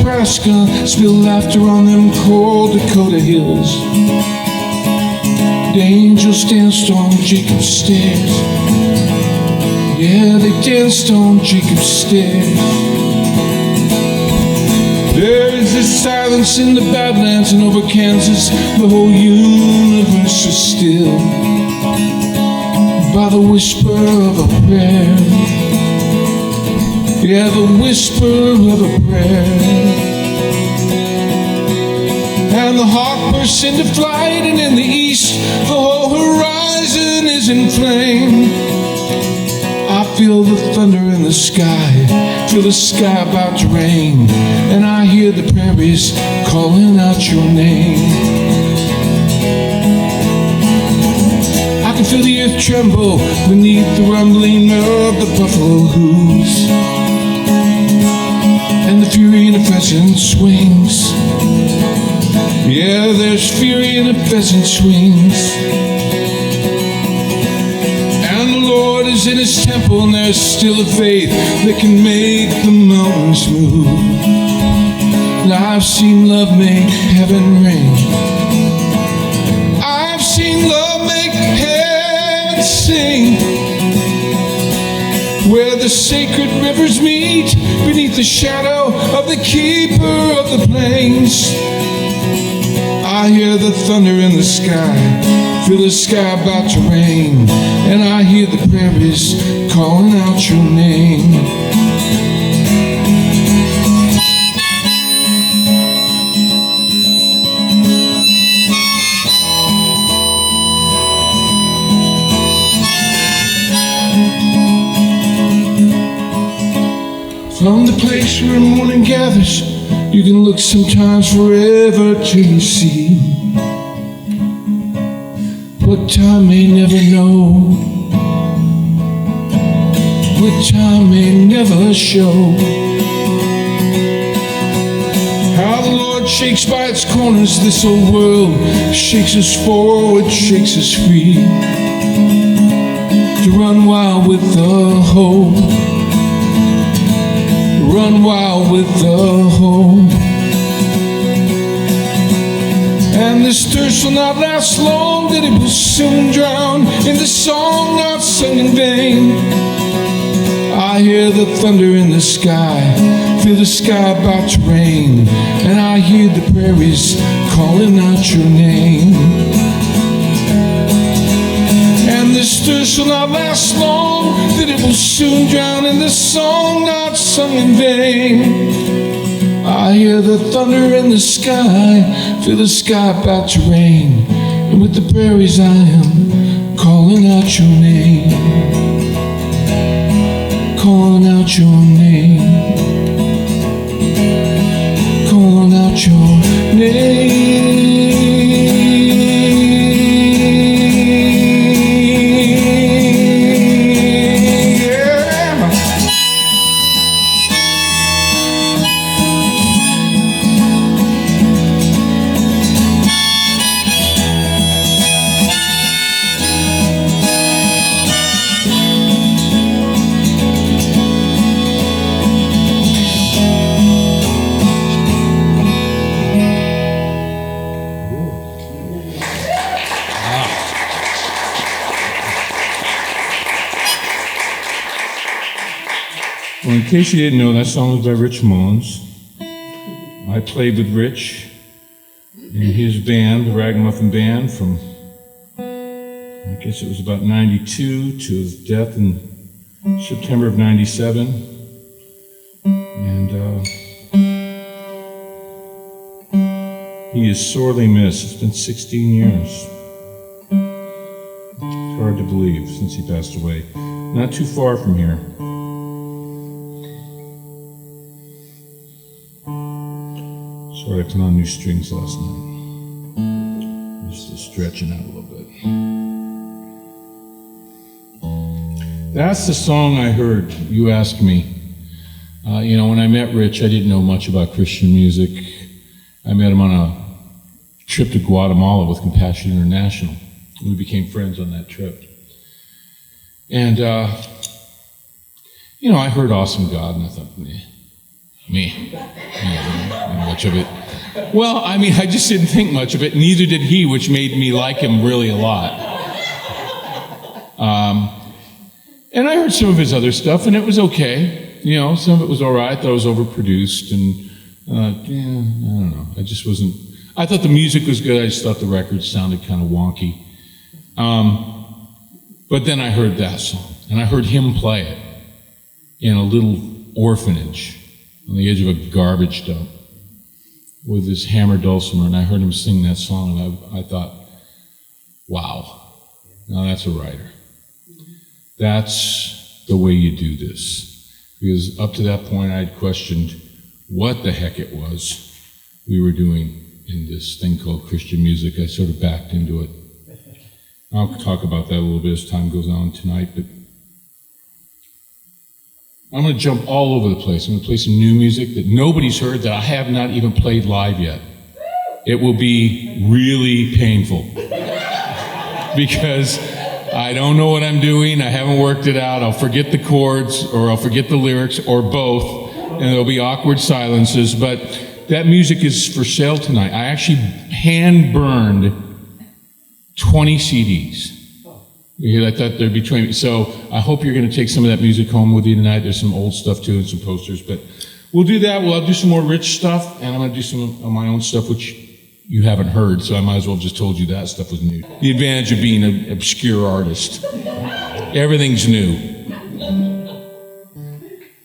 Nebraska, spill laughter on them cold Dakota hills. The angels danced on Jacob's stairs. Yeah, they danced on Jacob's stairs. There is this silence in the Badlands and over Kansas. The whole universe is still by the whisper of a prayer. Yeah, the whisper of a prayer. And the hawk bursts into flight, and in the east the whole horizon is in flame. I feel the thunder in the sky, feel the sky about to rain, and I hear the prairies calling out your name. I can feel the earth tremble beneath the rumbling of the buffalo hooves, and the fury in a pheasant's wings. Yeah, there's fury in a pheasant's wings. And the Lord is in his temple, and there's still a faith that can make the mountains move. And I've seen love make heaven ring. I've seen love make heaven sing. Where the sacred rivers meet beneath the shadow of the keeper of the plains. I hear the thunder in the sky, feel the sky about to rain, and I hear the prairies calling out your name. From the place where morning gathers, you can look sometimes forever till you see what time may never know, what time may never show. How the Lord shakes by its corners this old world, shakes us forward, shakes us free, to run wild with the hope, run wild with the hope. And this thirst will not last long, that it will soon drown in the song not sung in vain. I hear the thunder in the sky, feel the sky about to rain, and I hear the prairies calling out your name. And this thirst will not last long, that it will soon drown in the song not sung in vain. I hear the thunder in the sky, feel the sky about to rain, and with the prairies I am calling out your name, calling out your name, calling out your name. Well, in case you didn't know, that song was by Rich Mullins. I played with Rich in his band, the Ragamuffin band, from, I guess it was about 92 to his death in September of 97. And he is sorely missed. It's been 16 years. It's hard to believe since he passed away. Not too far from here. Sorry, I put on new strings last night. Just stretching out a little bit. That's the song I heard. You asked me. When I met Rich, I didn't know much about Christian music. I met him on a trip to Guatemala with Compassion International. We became friends on that trip. And, I heard Awesome God, and I thought, Me. Yeah, much of it. Well, I mean, I just didn't think much of it. Neither did he, which made me like him really a lot. And I heard some of his other stuff, and it was okay. You know, some of it was all right. I thought it was overproduced, and yeah, I don't know. I just wasn't. I thought the music was good. I just thought the record sounded kind of wonky. But then I heard that song, and I heard him play it in a little orphanage on the edge of a garbage dump with his hammer dulcimer, and I heard him sing that song, and I thought, wow, now that's a writer. That's the way you do this. Because up to that point, I had questioned what the heck it was we were doing in this thing called Christian music. I sort of backed into it. I'll talk about that a little bit as time goes on tonight, but I'm going to jump all over the place. I'm going to play some new music that nobody's heard, that I have not even played live yet. It will be really painful because I don't know what I'm doing. I haven't worked it out. I'll forget the chords, or I'll forget the lyrics, or both, and there'll be awkward silences. But that music is for sale tonight. I actually hand-burned 20 CDs. Because I thought there'd be 20. So I hope you're going to take some of that music home with you tonight. There's some old stuff too and some posters. But we'll do that. I'll do some more rich stuff, and I'm going to do some of my own stuff, which you haven't heard, so I might as well have just told you that stuff was new. The advantage of being an obscure artist. Everything's new.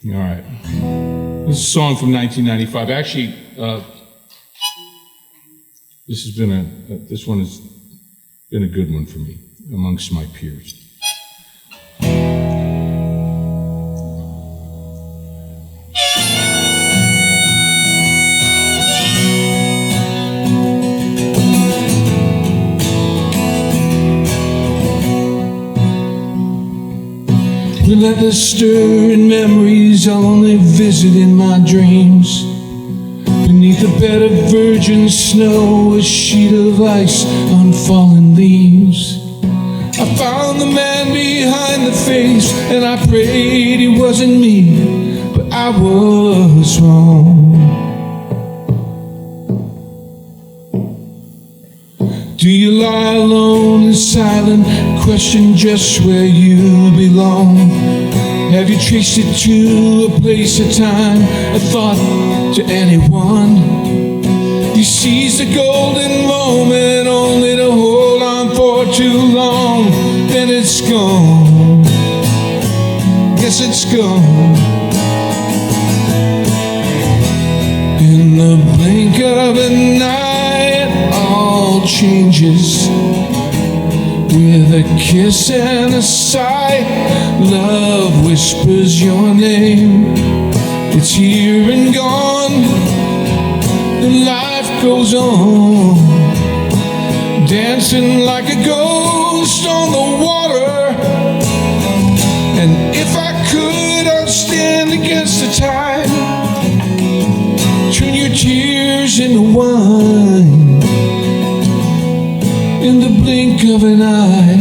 All right. This is a song from 1995. Actually, this one has been a good one for me amongst my peers. Relentless stirring memories I'll only visit in my dreams. Beneath a bed of virgin snow, a sheet of ice on fallen leaves. I found the man behind the face, and I prayed he wasn't me, but I was wrong. Do you lie alone and silent, question just where you belong? Have you traced it to a place, a time, a thought, to anyone? You seize the golden moment only to hold on for too long. Then it's gone. Guess it's gone. In the blink of an eye, all changes. With a kiss and a sigh, love whispers your name. It's here and gone, and life goes on, dancing like a ghost on the water. And if I could, I'd stand against the tide, turn your tears into wine in the blink of an eye.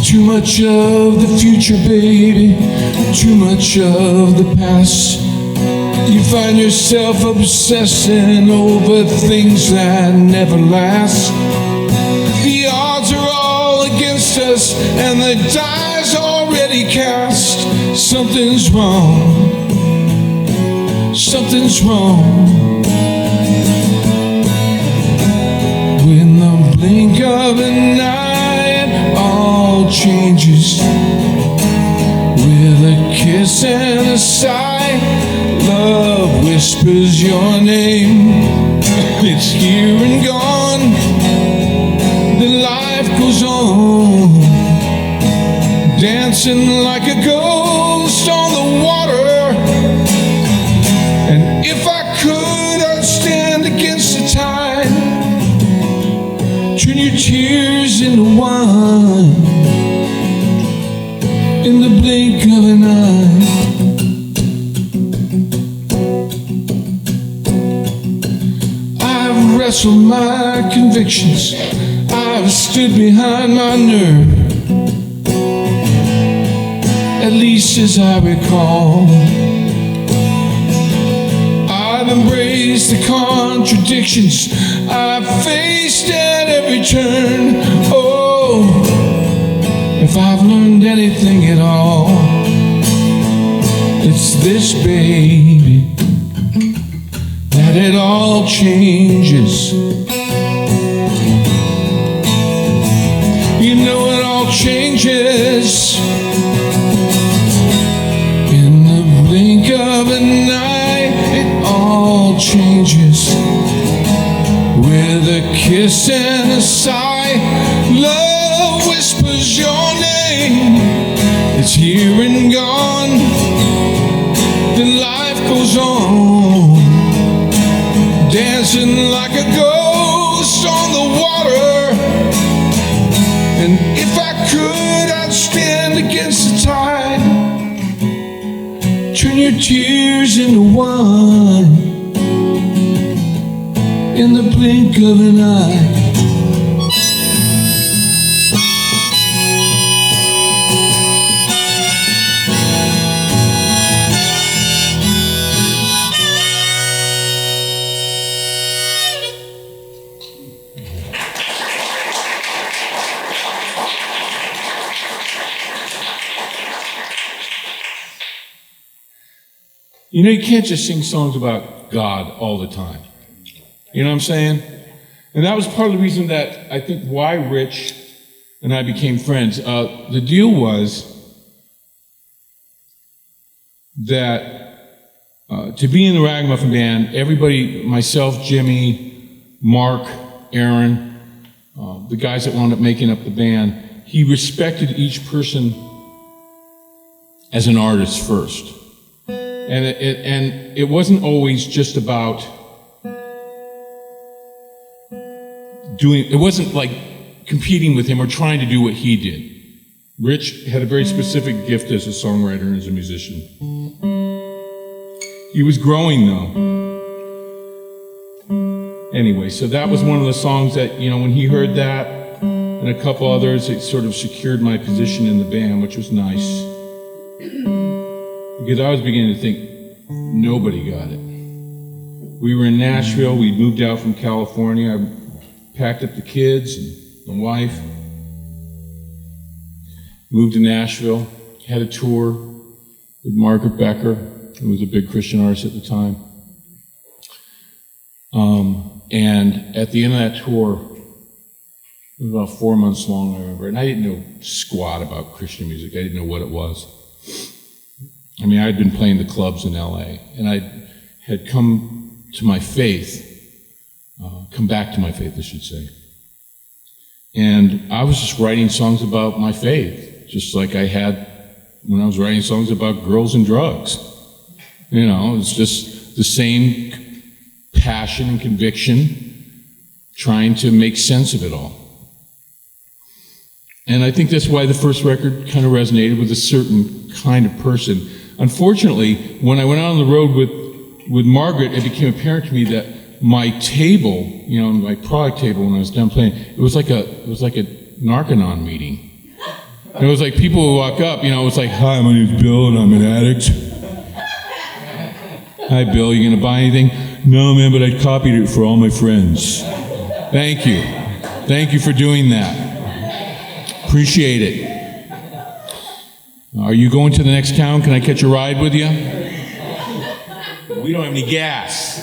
Too much of the future, baby, too much of the past. You find yourself obsessing over things that never last. The odds are all against us, and the die's already cast. Something's wrong. Something's wrong. When the blink of an eye, all changes. With a kiss and a sigh, love whispers your name. It's here and gone. The life goes on, dancing like a ghost on the water. And if I could, I'd stand against the tide, turn your tears into wine in the blink of an eye. I've wrestled my convictions. I've stood behind my nerve, at least as I recall. I've embraced the contradictions I've faced at every turn. Oh, if I've learned anything at all, it's this, baby, that it all changes. You know it all changes in the blink of an eye. It all changes with a kiss and a sigh. Love whispers your name. It's here and gone. Then life goes on, dancing like a ghost on the water. And if I could, I'd stand against the tide, turn your tears into wine in the blink of an eye. You know, you can't just sing songs about God all the time. You know what I'm saying? And that was part of the reason that I think why Rich and I became friends. The deal was that to be in the Ragamuffin band, everybody, myself, Jimmy, Mark, Aaron, the guys that wound up making up the band, he respected each person as an artist first. And it wasn't always just about it wasn't like competing with him or trying to do what he did. Rich had a very specific gift as a songwriter and as a musician. He was growing though. Anyway, so that was one of the songs that, you know, when he heard that and a couple others, it sort of secured my position in the band, which was nice. Because I was beginning to think, nobody got it. We were in Nashville, we'd moved out from California, I packed up the kids and the wife, moved to Nashville, had a tour with Margaret Becker, who was a big Christian artist at the time. And at the end of that tour, it was about 4 months long, I remember, and I didn't know squat about Christian music, I didn't know what it was. I mean, I'd been playing the clubs in LA, and I had come to my faith, come back to my faith, I should say. And I was just writing songs about my faith, just like I had when I was writing songs about girls and drugs. You know, it's just the same passion and conviction, trying to make sense of it all. And I think that's why the first record kind of resonated with a certain kind of person. Unfortunately, when I went out on the road with Margaret, it became apparent to me that my table, you know, my product table when I was done playing, it was like a Narconon meeting. And it was like people would walk up, you know, it was like, "Hi, my name's Bill and I'm an addict." "Hi, Bill, you gonna buy anything?" "No, man, but I copied it for all my friends." Thank you. Thank you for doing that. Appreciate it. Are you going to the next town? Can I catch a ride with you? We don't have any gas.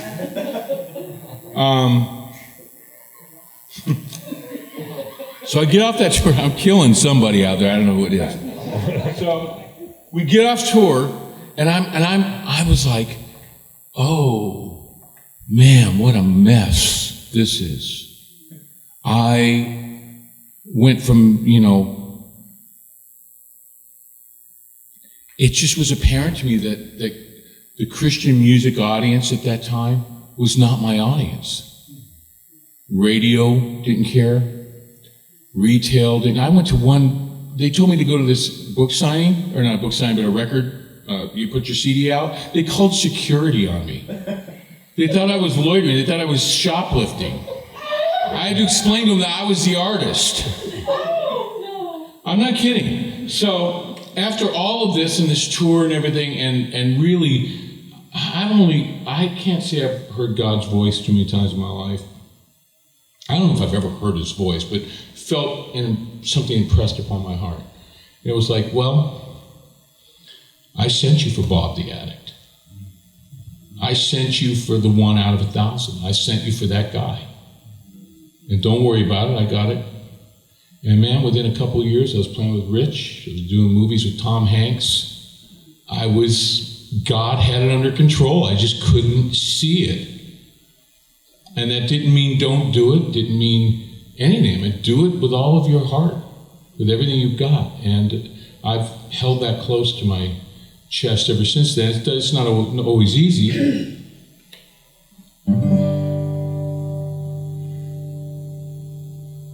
So I get off that tour. I'm killing somebody out there. I don't know who it is. So we get off tour, and I was like, oh man, what a mess this is. I went from, you know, it just was apparent to me that the Christian music audience at that time was not my audience. Radio didn't care. Retail didn't. I went to one, they told me to go to this book signing, or not a book signing, but a record. You put your CD out. They called security on me. They thought I was loitering. They thought I was shoplifting. I had to explain to him that I was the artist. I'm not kidding. So after all of this and this tour and everything, and really, I can't say I've heard God's voice too many times in my life. I don't know if I've ever heard his voice, but felt something impressed upon my heart. It was like, well, I sent you for Bob the Addict. I sent you for the 1 out of 1,000. I sent you for that guy. And don't worry about it, I got it. And man, within a couple of years, I was playing with Rich, I was doing movies with Tom Hanks. God had it under control. I just couldn't see it. And that didn't mean don't do it, didn't mean anything. I meant do it with all of your heart, with everything you've got. And I've held that close to my chest ever since then. It's not always easy.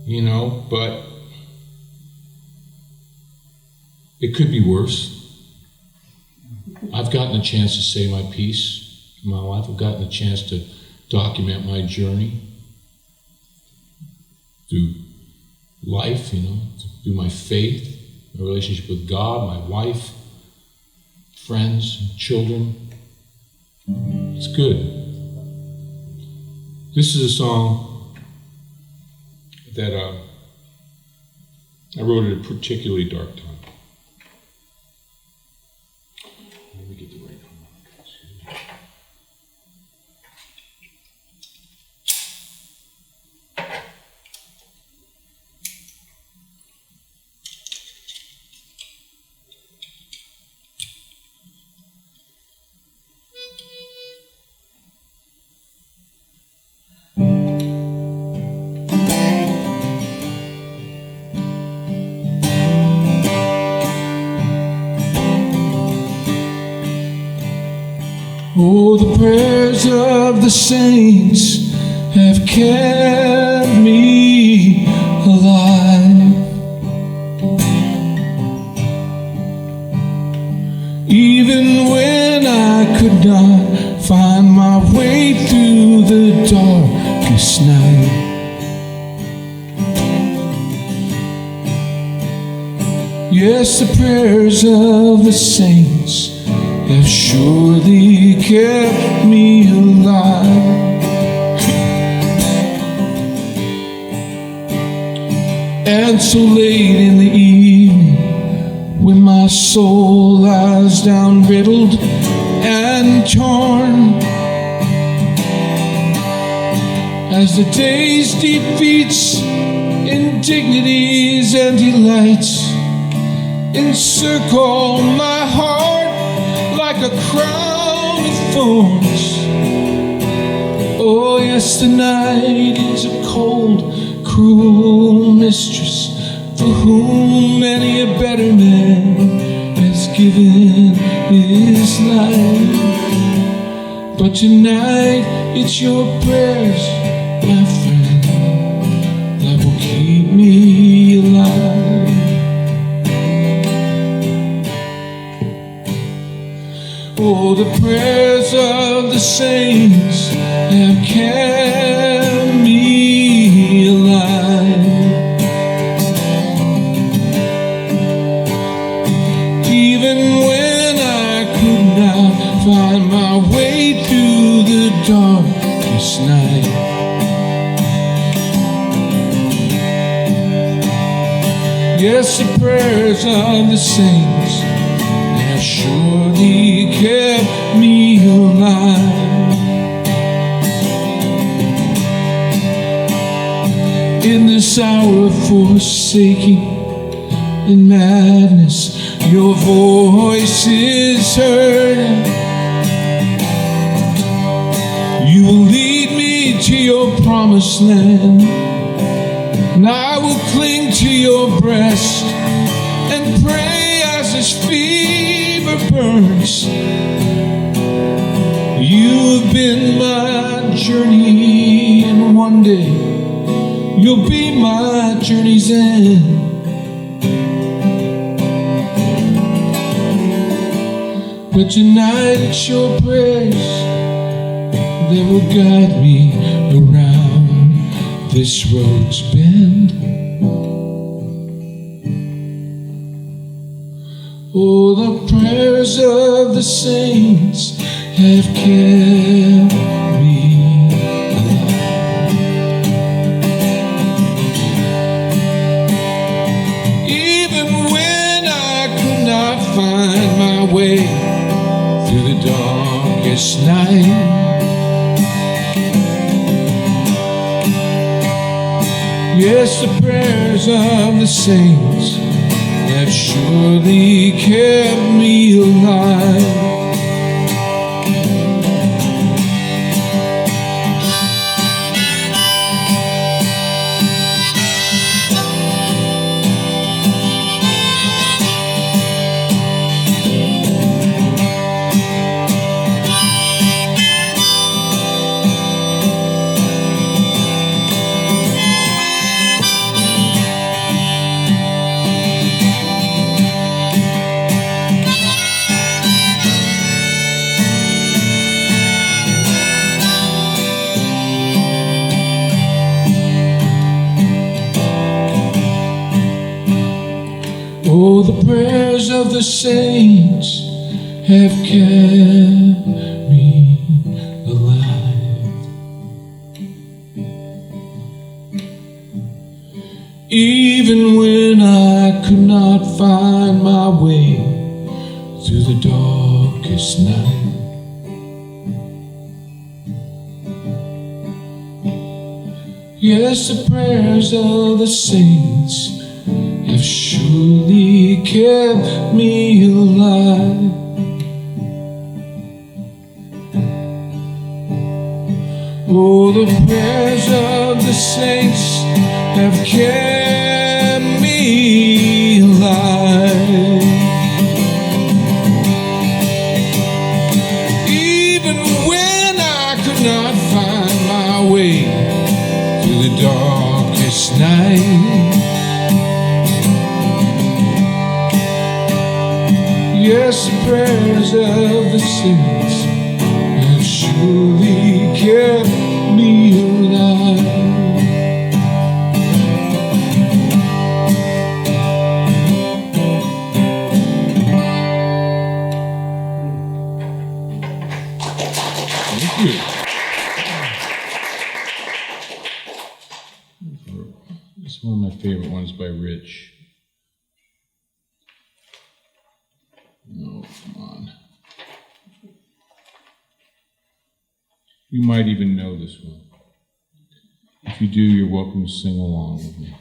You know, but it could be worse. I've gotten a chance to say my piece in my life. I've gotten a chance to document my journey through life, through my faith, my relationship with God, my wife, friends, children. It's good. This is a song that I wrote at a particularly dark time. Let me get the right harmonica. Excuse me. Oh, the prayers of the saints have kept me alive. Even when I could not find my way through the darkest night. Yes, the prayers of the saints have surely kept me alive. And so late in the evening, when my soul lies down riddled and torn, as the day's defeats, indignities and delights encircle my heart like a crown of thorns. Oh yes, the night is a cold, cruel mistress, for whom many a better man has given his life. But tonight it's your prayers, my friend, that will keep me alive. Oh, the prayers of the saints have kept me alive. Even when I could not find my way through the darkest night. Yes, the prayers of the saints have surely kept me alive. In this hour of forsaking and madness, your voice is heard. You will lead me to your promised land, and I will cling to your breast and pray as this fever burns. You have been my journey, and one day you'll be my journey's end. But tonight it's your prayers that will guide me around this road's bend. Oh, the prayers of the saints have kept me alive. Even when I could not find my way through the darkest night, yes, the prayers of the saints have surely kept me alive. Oh, the prayers of the saints have kept me alive. Even when I could not find my way through the darkest night, yes, the prayers of the saints have surely kept me alive. Oh, the prayers of the saints have kept me alive. Even when I could not find my way through the darkest night, yes, the prayers of the saints have surely kept me alive. Thank you. This is one of my favorite ones by Rich. No, come on. You might even know this one. If you do, you're welcome to sing along with me.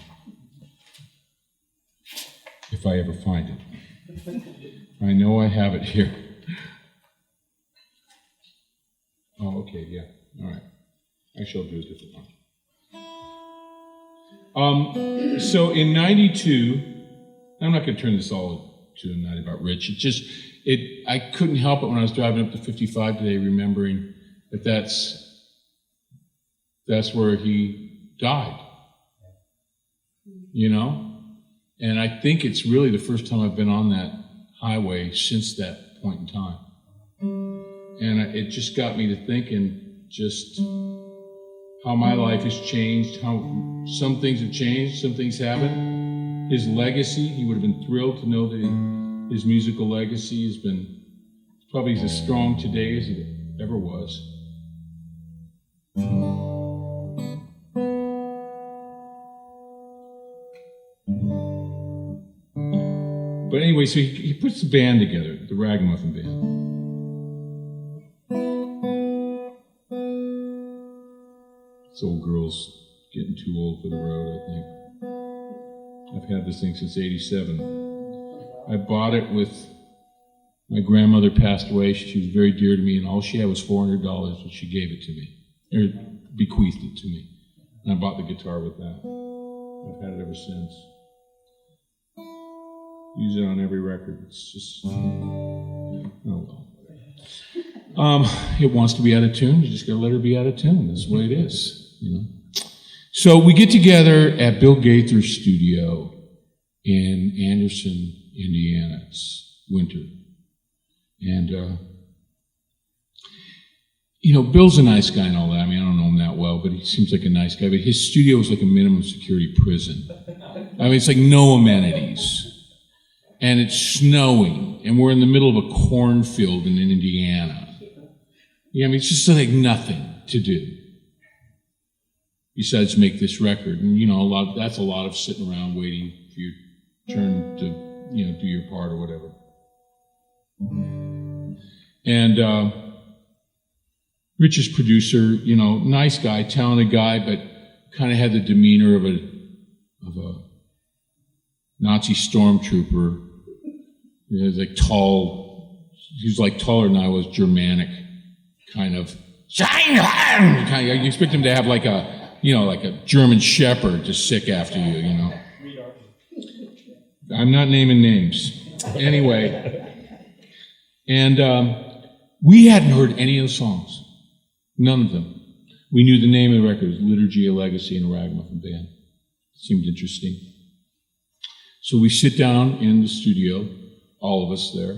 If I ever find it. I know I have it here. Oh, okay, yeah. All right. I shall do a different one. So in 92, I'm not going to turn this all to a night about Rich. I couldn't help it when I was driving up to 55 today, remembering that that's where he died. You know? And I think it's really the first time I've been on that highway since that point in time. And it just got me to thinking just how my life has changed, how some things have changed, some things haven't. His legacy, he would have been thrilled to know that his musical legacy has been probably as strong today as it ever was. But anyway, so he puts the band together, the Ragamuffin band. This old girl's getting too old for the road, I think. I've had this thing since '87. I bought it with, my grandmother passed away. She was very dear to me, and all she had was $400, and she gave it to me, or bequeathed it to me. And I bought the guitar with that. I've had it ever since. Use it on every record. It's just, oh well. It wants to be out of tune. You just got to let her be out of tune. That's the way it is, you know. So we get together at Bill Gaither's studio in Anderson, Indiana. It's winter, and you know, Bill's a nice guy and all that. I mean, I don't know him that well, but he seems like a nice guy. But his studio is like a minimum security prison. I mean, it's like no amenities. And it's snowing, and we're in the middle of a cornfield in Indiana. Yeah, I mean, it's just like nothing to do besides make this record. And, you know, that's a lot of sitting around waiting for your turn to, you know, do your part or whatever. And Rich's producer, you know, nice guy, talented guy, but kind of had the demeanor of a Nazi stormtrooper. He was like tall. He was like taller than I was, Germanic, kind of. You expect him to have like a, you know, like a German shepherd just sick after you, you know. I'm not naming names. Anyway, and we hadn't heard any of the songs. None of them. We knew the name of the record. It was Liturgy, a Legacy, and a Ragamuffin Band. Seemed interesting. So we sit down in the studio, all of us there,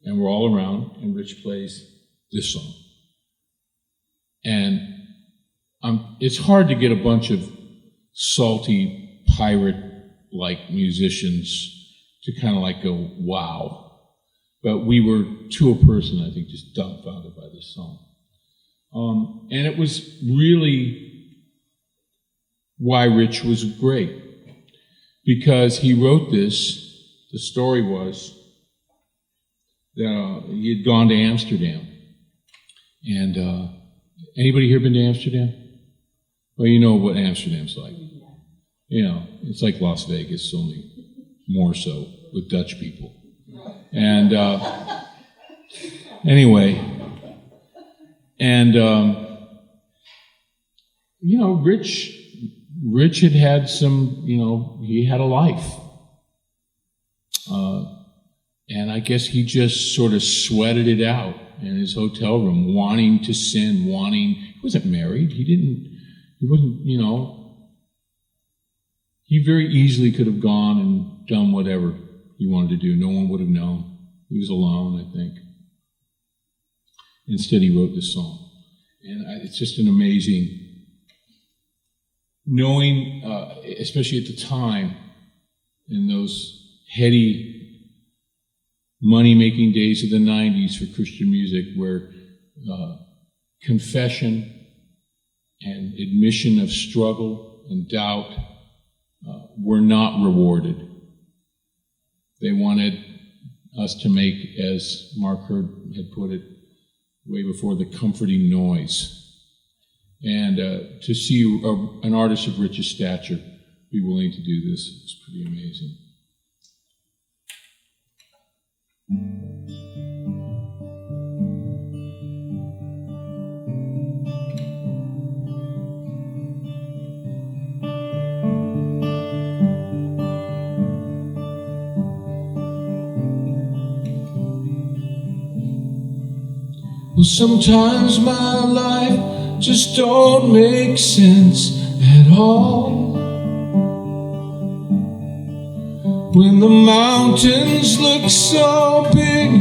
and we're all around, and Rich plays this song. And it's hard to get a bunch of salty, pirate-like musicians to kind of like go, wow. But we were, to a person, I think, just dumbfounded by this song. And it was really why Rich was great. Because he wrote this, the story was that he had gone to Amsterdam. And anybody here been to Amsterdam? Well, you know what Amsterdam's like. You know, it's like Las Vegas, only more so, with Dutch people. And anyway, and you know, Rich had some, you know, he had a life. And I guess he just sort of sweated it out in his hotel room, wanting to sin, he wasn't married, he wasn't, you know, he very easily could have gone and done whatever he wanted to do. No one would have known. He was alone, I think. Instead, he wrote this song. And it's just an amazing, knowing, especially at the time, in those heady, money-making days of the 90s for Christian music, where confession and admission of struggle and doubt were not rewarded. They wanted us to make, as Mark Hurd had put it way before, the comforting noise. And to see an artist of Rich's stature be willing to do this was pretty amazing. Well, sometimes my life just don't make sense at all. When the mountains look so big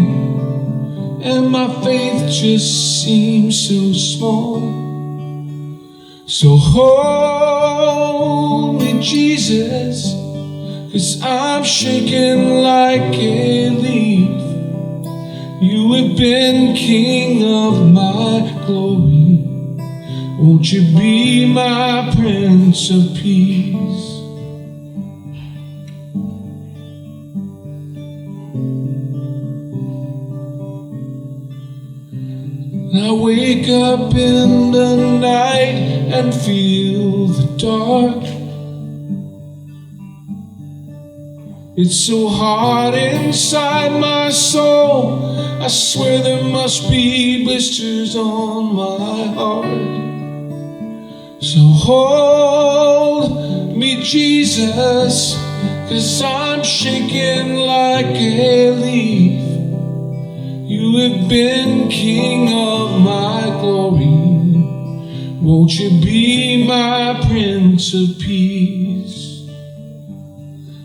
and my faith just seems so small. So hold me, Jesus, 'cause I'm shaking like a leaf. You have been King of my glory. Won't you be my Prince of Peace? I wake up in the night and feel the dark. It's so hard inside my soul. I swear there must be blisters on my heart. So hold me, Jesus, 'cause I'm shaking like a leaf. You have been King of my glory. Won't you be my Prince of Peace?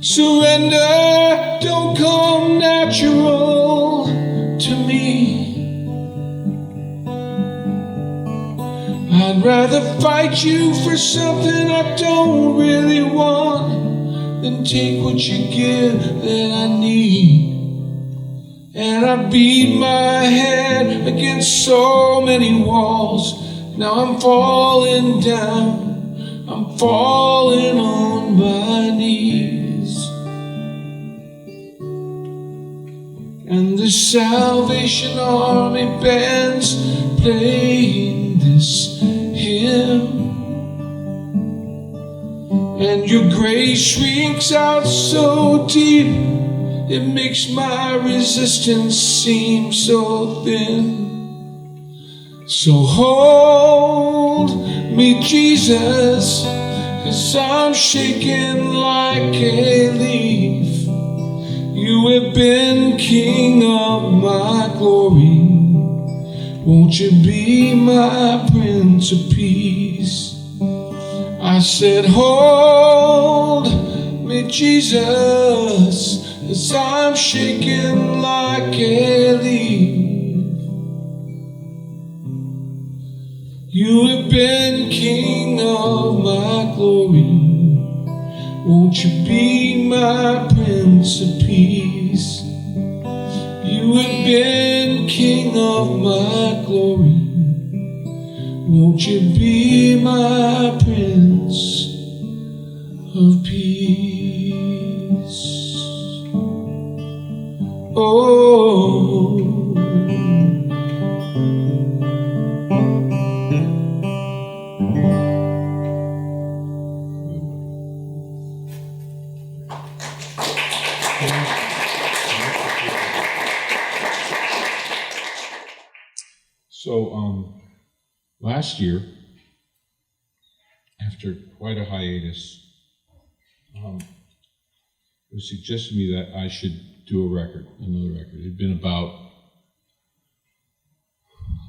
Surrender don't come natural to me. I'd rather fight you for something I don't really want than take what you give that I need. And I beat my head against so many walls. Now I'm falling down, I'm falling on my knees. And the Salvation Army band's playing this hymn, and your grace reeks out so deep, it makes my resistance seem so thin. So hold me, Jesus, 'cause I'm shaking like a leaf. You have been King of my glory. Won't you be my Prince of Peace? I said, hold me, Jesus, 'cause I'm shaking like a leaf. You have been King of my glory. Won't you be my Prince of Peace? You have been King of my glory. Won't you be my Prince of Peace? Oh. So, last year, after quite a hiatus, it was suggested to me that I should do another record. It had been about,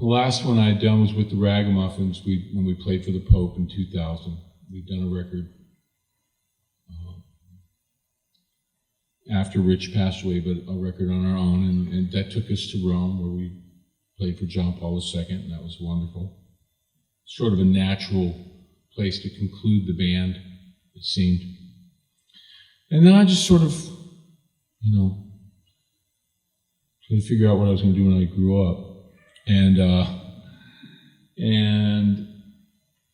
the last one I had done was with the Ragamuffins when we played for the Pope in 2000. We'd done a record after Rich passed away, but a record on our own, and that took us to Rome, where we played for John Paul II, and that was wonderful. Sort of a natural place to conclude the band, it seemed. And then I just sort of, tried to figure out what I was going to do when I grew up. And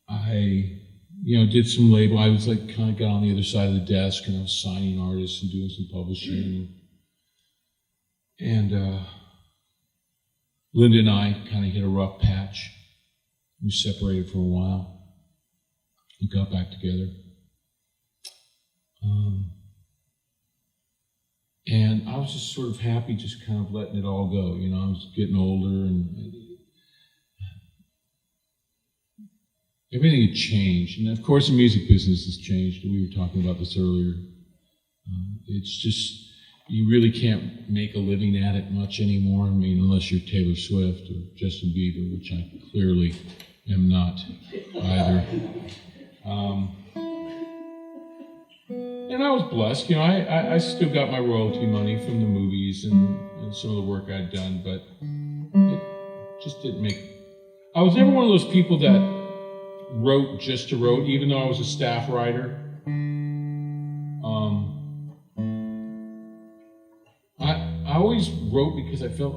I, did some label. I was kind of got on the other side of the desk, and I was signing artists and doing some publishing. And Linda and I kind of hit a rough patch. We separated for a while. We got back together. And I was just sort of happy, just kind of letting it all go. I was getting older, and everything had changed. And of course, the music business has changed. We were talking about this earlier. It's just, you really can't make a living at it much anymore. Unless you're Taylor Swift or Justin Bieber, which I clearly am not either. And I was blessed. I still got my royalty money from the movies and some of the work I'd done, but it just didn't make. I was never one of those people that wrote just to wrote, even though I was a staff writer. I always wrote because I felt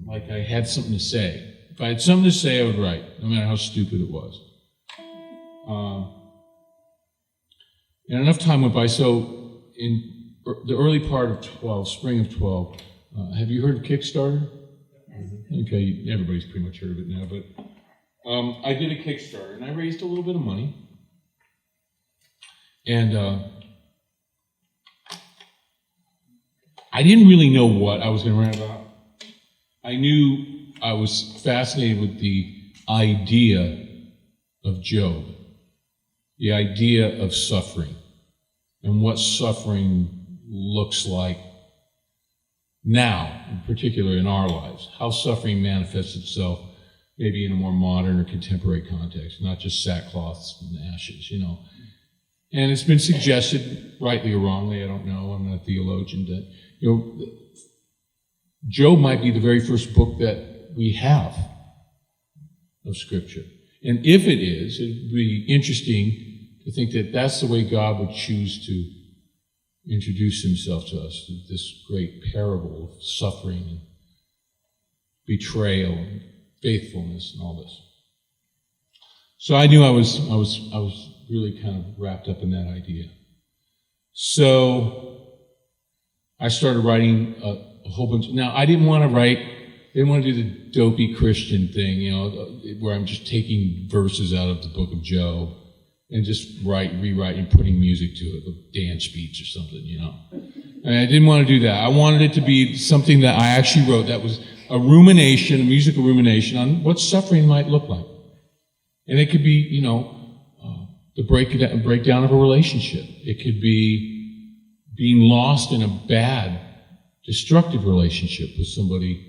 like I had something to say. If I had something to say, I would write, no matter how stupid it was. And enough time went by. So in the early part of spring of 12, have you heard of Kickstarter? Okay, everybody's pretty much heard of it now, but I did a Kickstarter, and I raised a little bit of money. And I didn't really know what I was going to write about. I knew I was fascinated with the idea of Job, the idea of suffering, and what suffering looks like now, in particular in our lives, how suffering manifests itself maybe in a more modern or contemporary context, not just sackcloths and ashes, And it's been suggested, rightly or wrongly, I don't know, I'm not a theologian, that Job might be the very first book that we have of Scripture. And if it is, it'd be interesting to think that that's the way God would choose to introduce himself to us, this great parable of suffering and betrayal and faithfulness and all this. So I knew I was really kind of wrapped up in that idea. So I started writing a whole bunch. Now, I didn't want to do the dopey Christian thing, where I'm just taking verses out of the book of Job and just rewriting, and putting music to it, a dance beats or something, And I didn't want to do that. I wanted it to be something that I actually wrote that was a musical rumination on what suffering might look like. And it could be, the breakdown of a relationship. It could be being lost in a bad, destructive relationship with somebody.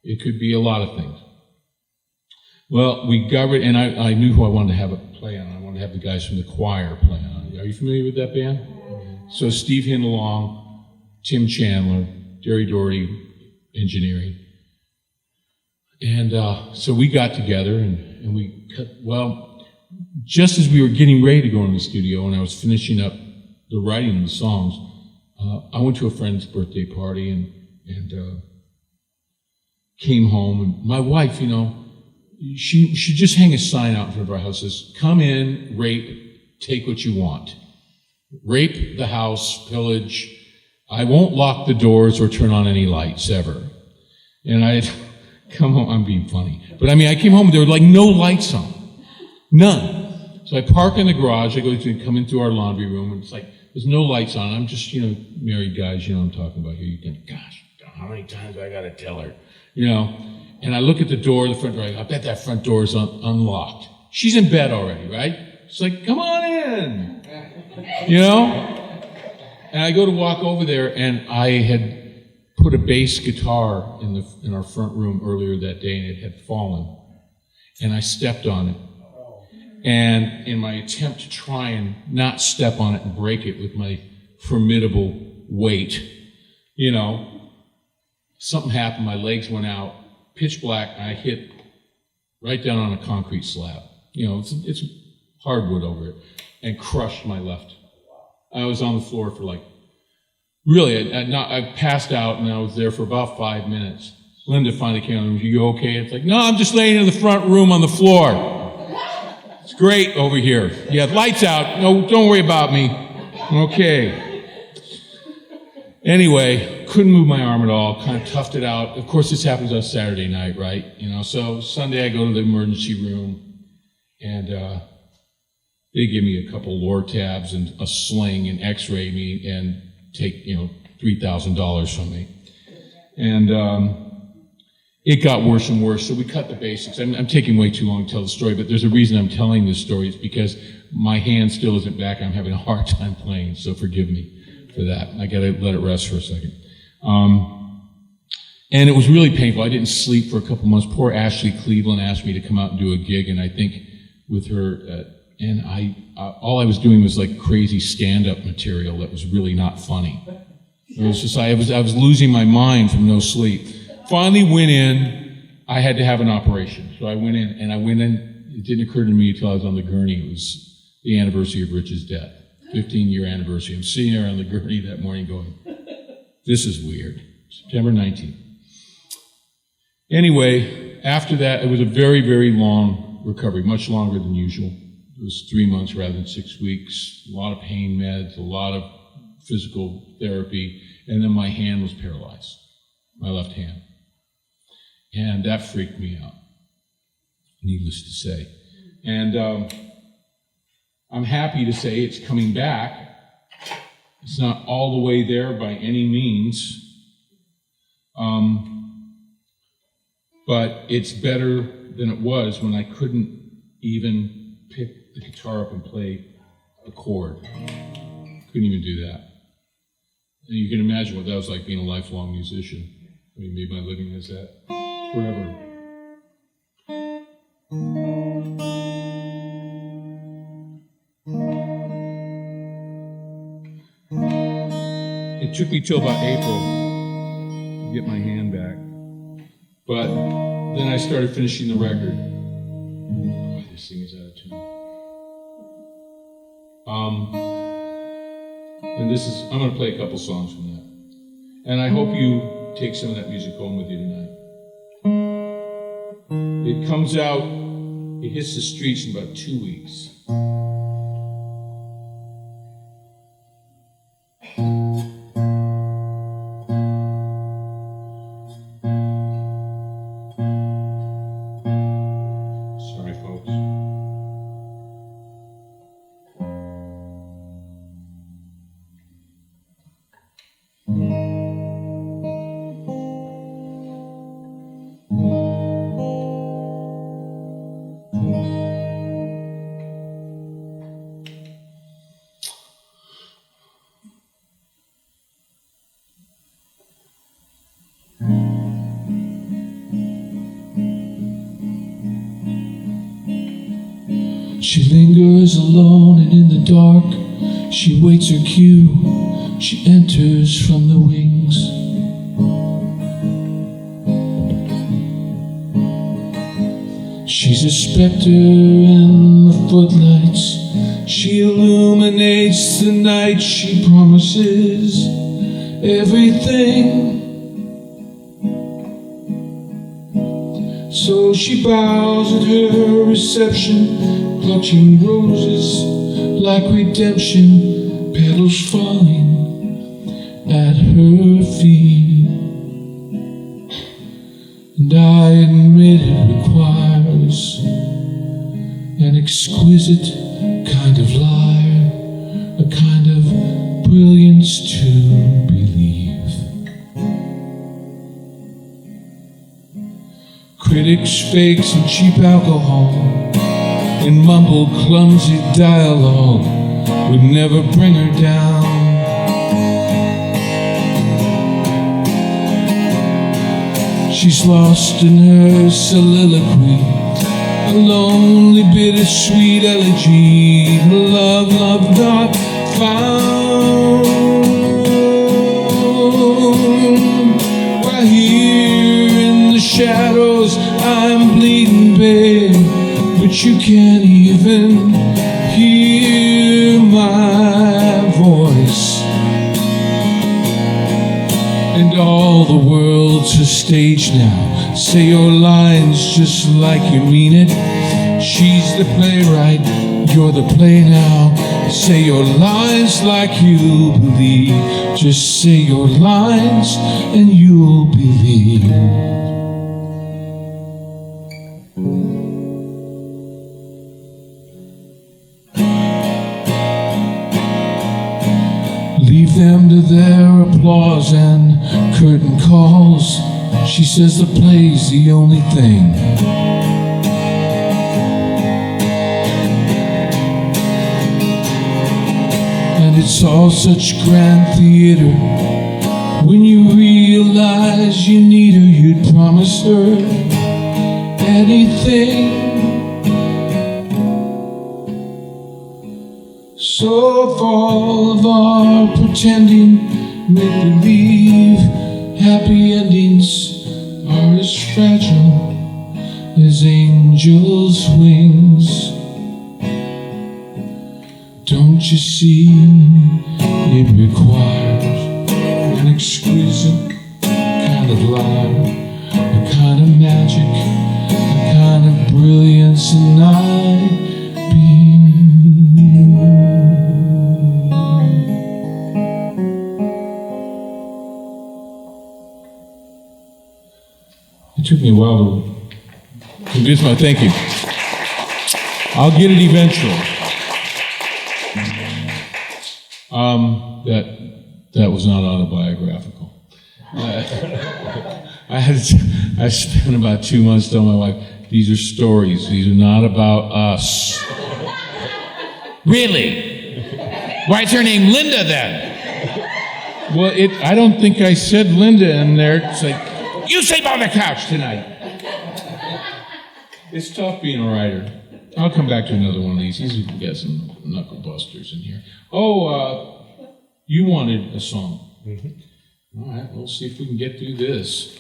It could be a lot of things. Well, we got rid, and I knew who I wanted to have it play on. I wanted to have the guys from the choir play on. Are you familiar with that band? So Steve Hindalong, Tim Chandler, Jerry Doherty, engineering. And so we got together and we cut, just as we were getting ready to go in the studio and I was finishing up the writing of the songs, I went to a friend's birthday party and came home. And my wife, she just hang a sign out in front of our house that says, "Come in, rape, take what you want. Rape the house, pillage. I won't lock the doors or turn on any lights ever." And I had come home, I'm being funny, but I came home and there were like no lights on. None. So I park in the garage, I come into our laundry room, and it's like, there's no lights on. I'm just, married guys, what I'm talking about here. You think, gosh, how many times I gotta tell her, And I look at the door, the front door, I bet that front door is unlocked. She's in bed already, right? She's like, "Come on in," And I go to walk over there, and I had put a bass guitar in our front room earlier that day, and it had fallen. And I stepped on it. And in my attempt to try and not step on it and break it with my formidable weight, something happened, my legs went out, pitch black, and I hit right down on a concrete slab. It's hardwood over it, and crushed my left. I was on the floor for I passed out, and I was there for about 5 minutes. Linda finally came on, "You okay?" It's like, "No, I'm just laying in the front room on the floor. It's great over here. Yeah, lights out. No, don't worry about me. Okay." Anyway, couldn't move my arm at all, kind of toughed it out. Of course, this happens on Saturday night, right? So Sunday I go to the emergency room, and they give me a couple Lortabs and a sling and x-ray me and take, $3,000 from me. And it got worse and worse, so we cut the basics. I'm taking way too long to tell the story, but there's a reason I'm telling this story. It's because my hand still isn't back. I'm having a hard time playing, so forgive me for that. I gotta let it rest for a second. And it was really painful. I didn't sleep for a couple months. Poor Ashley Cleveland asked me to come out and do a gig, and I think with her, all I was doing was like crazy stand-up material that was really not funny. It was just, I was losing my mind from no sleep. Finally went in, I had to have an operation. So I went in, it didn't occur to me until I was on the gurney. It was the anniversary of Rich's death, 15-year anniversary. I'm sitting there on the gurney that morning going, this is weird. September 19th. Anyway, after that, it was a very, very long recovery, much longer than usual. It was 3 months rather than 6 weeks, a lot of pain meds, a lot of physical therapy, and then my hand was paralyzed, my left hand. And that freaked me out, needless to say. And I'm happy to say it's coming back. It's not all the way there by any means, but it's better than it was when I couldn't even pick the guitar up and play a chord. Couldn't even do that. And you can imagine what that was like being a lifelong musician. I made my living as that forever. It took me till about April to get my hand back. But then I started finishing the record. Boy, this And this is, I'm going to play a couple songs from that. And I hope you take some of that music home with you tonight. It comes out, it hits the streets in about 2 weeks. Sorry, folks. She lingers alone and in the dark, she waits her cue, she enters from the wings. She's a specter in the footlights, she illuminates the night, she promises everything. So she bows at her reception, clutching roses like redemption, petals falling at her feet. And I admit it requires an exquisite kind of liar, a kind of brilliance to believe. Critics, fakes, and cheap alcohol and mumbled clumsy dialogue would never bring her down. She's lost in her soliloquy, a lonely, bittersweet elegy, love not found. While here in the shadows I'm bleeding, babe, but you can't even hear my voice. And all the world's a stage now. Say your lines just like you mean it. She's the playwright, you're the play now. Say your lines like you believe. Just say your lines and you'll believe. Leave them to their applause and curtain calls. She says the play's the only thing. And it's all such grand theater. When you realize you need her, you'd promise her anything. So for all of our pretending, make-believe, happy endings are as fragile as angels' wings. Don't you see, it requires an exquisite kind of life, a kind of magic, a kind of brilliance, and I It took me a while to convince my thank you. I'll get it eventually. That was not autobiographical. I spent about 2 months telling my wife, these are stories, these are not about us. Really? Why is her name Linda then? Well, I don't think I said Linda in there. It's like, you sleep on the couch tonight. it's tough being a writer. I'll come back to another one of these. These have got some knuckle busters in here. Oh, you wanted a song. Mm-hmm. All right, we'll see if we can get through this.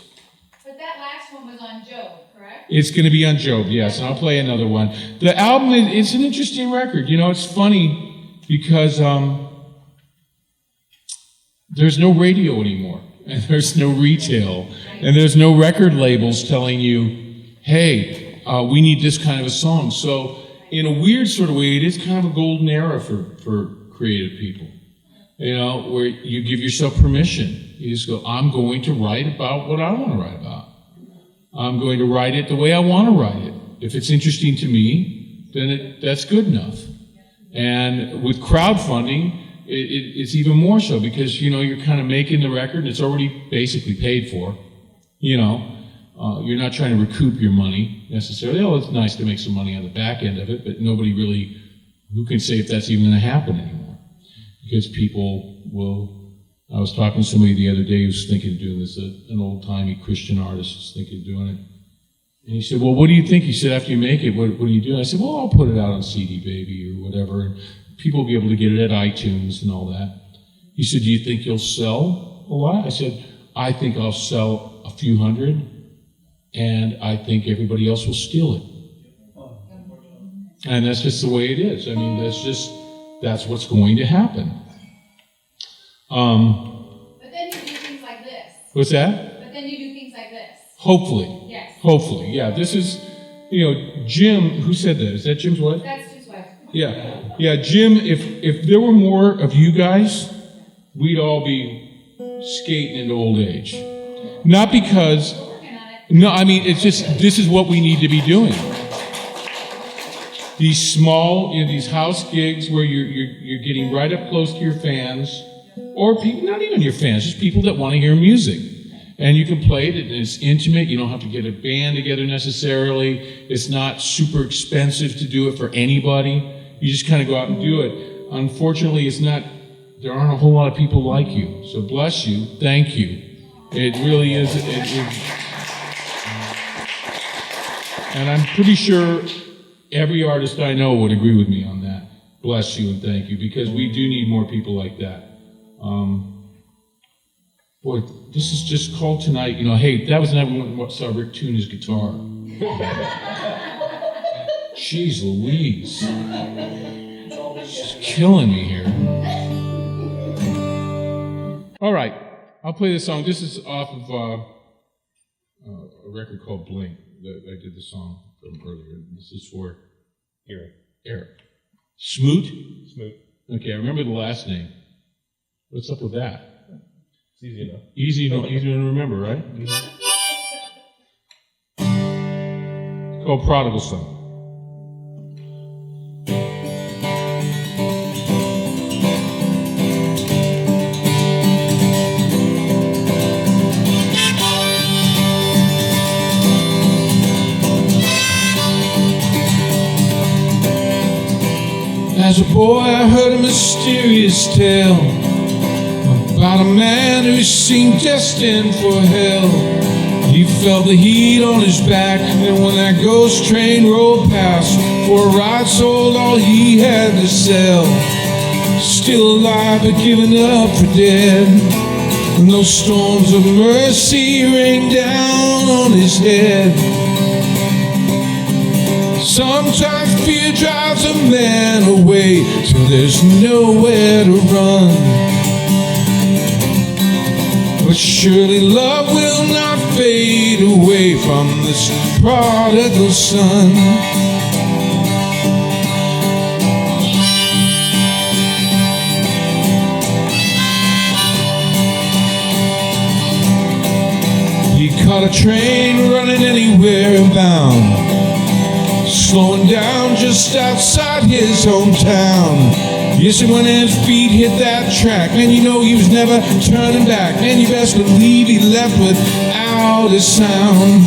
But that last one was on Job, correct? It's going to be on Job, yes, and I'll play another one. The album, it's an interesting record. You know, it's funny. because there's no radio anymore, and there's no retail, and there's no record labels telling you, hey, we need this kind of a song. So in a weird sort of way, it is kind of a golden era for creative people, you know, where you give yourself permission. You just go, I'm going to write about what I want to write about. I'm going to write it the way I want to write it. If it's interesting to me, then that's good enough. And with crowdfunding, it's even more so, because, you know, you're kind of making the record and it's already basically paid for. You know, you're not trying to recoup your money necessarily. Oh, it's nice to make some money on the back end of it, but nobody really, who can say if that's even going to happen anymore? Because people will, I was talking to somebody the other day who was thinking of doing this, an old-timey Christian artist was thinking of doing it. And he said, well, what do you think? He said, after you make it, what do you do? And I said, well, I'll put it out on CD Baby or whatever, and people will be able to get it at iTunes and all that. He said, do you think you'll sell a lot? I said, I think I'll sell a few hundred, and I think everybody else will steal it. And that's just the way it is. I mean, that's what's going to happen. But then you do things like this. What's that? But then you do things like this. Hopefully. Yes. Hopefully, yeah. This is, you know, Jim, who said that? Is that Jim's wife? That's Jim's wife. Yeah. Yeah, Jim, if there were more of you guys, we'd all be skating into old age. Not because, Working on it. no, I mean, it's just, this is what we need to be doing. These small, you know, these house gigs where you're getting right up close to your fans, or people, not even your fans, just people that want to hear music. And you can play it, and it's intimate. You don't have to get a band together necessarily. It's not super expensive to do it for anybody. You just kind of go out and do it. Unfortunately, there aren't a whole lot of people like you. So bless you, thank you. It really is. And I'm pretty sure every artist I know would agree with me on that. Bless you and thank you, because we do need more people like that. Boy, this is just called tonight, you know, hey, that was the night we saw Rick tune his guitar. Jeez Louise. She's killing me here. All right, I'll play this song. This is off of a record called Blink. I did the song from earlier. This is for Eric. Smoot? Smoot. Okay, I remember the last name. What's up with that? It's easy enough. Easy to remember, right? It's called Prodigal Son. As a boy, I heard a mysterious tale about a man who seemed destined for hell. He felt the heat on his back, and when that ghost train rolled past, for a ride sold all he had to sell. Still alive, but given up for dead, and those storms of mercy rained down on his head. Sometimes fear drives a man away till there's nowhere to run. But surely love will not fade away from this prodigal son. He caught a train running anywhere bound, slowing down just outside his hometown. Yes, and when his feet hit that track, man, you know he was never turning back. Man, you best believe he left without a sound.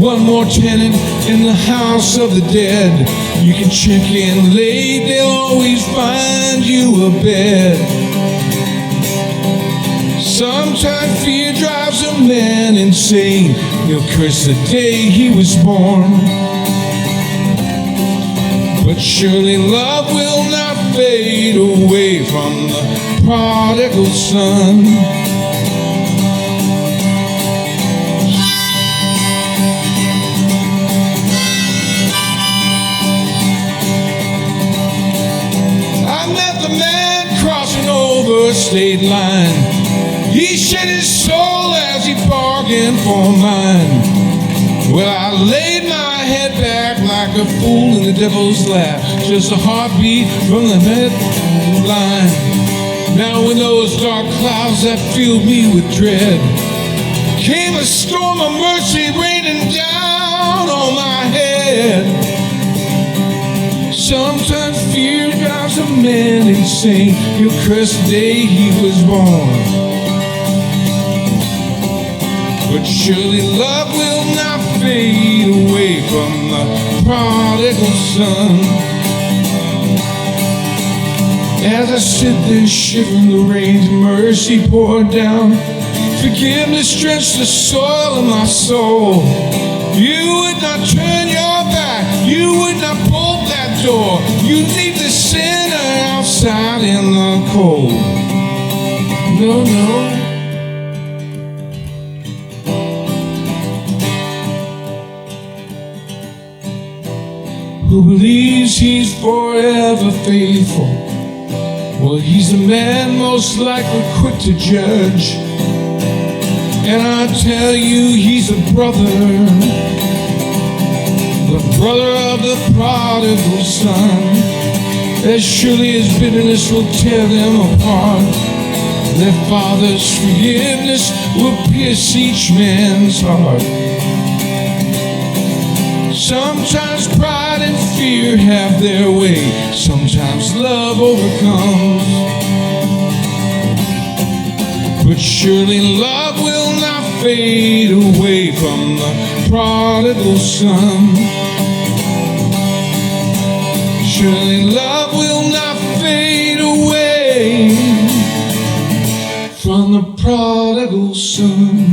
One more tenant in the house of the dead. You can check in late, they'll always find you a bed. Sometimes fear drives a man insane. He'll curse the day he was born. But surely love will not fade away from the prodigal son. I met state line. He shed his soul as he bargained for mine. Well, I laid my head back like a fool in the devil's lap, just a heartbeat from the headline. Now when those dark clouds that filled me with dread came a storm of mercy raining down on my head. Sometimes fear drives a man insane. He'll curse the day he was born. But surely love will not fade away from the prodigal son. As I sit there shivering, the rain's mercy poured down. Forgiveness drenched the soil of my soul. You would not turn your back, you would not bolt that door. You leave the sinner outside in the cold. No, no. Who believes he's forever faithful? Well, he's the man most likely quick to judge. And I tell you, he's a brother, the brother of the prodigal son. As surely as bitterness will tear them apart, their father's forgiveness will pierce each man's heart. Sometimes pride and fear have their way, sometimes love overcomes. But surely love will not fade away from the prodigal son. Surely love will not fade away from the prodigal son.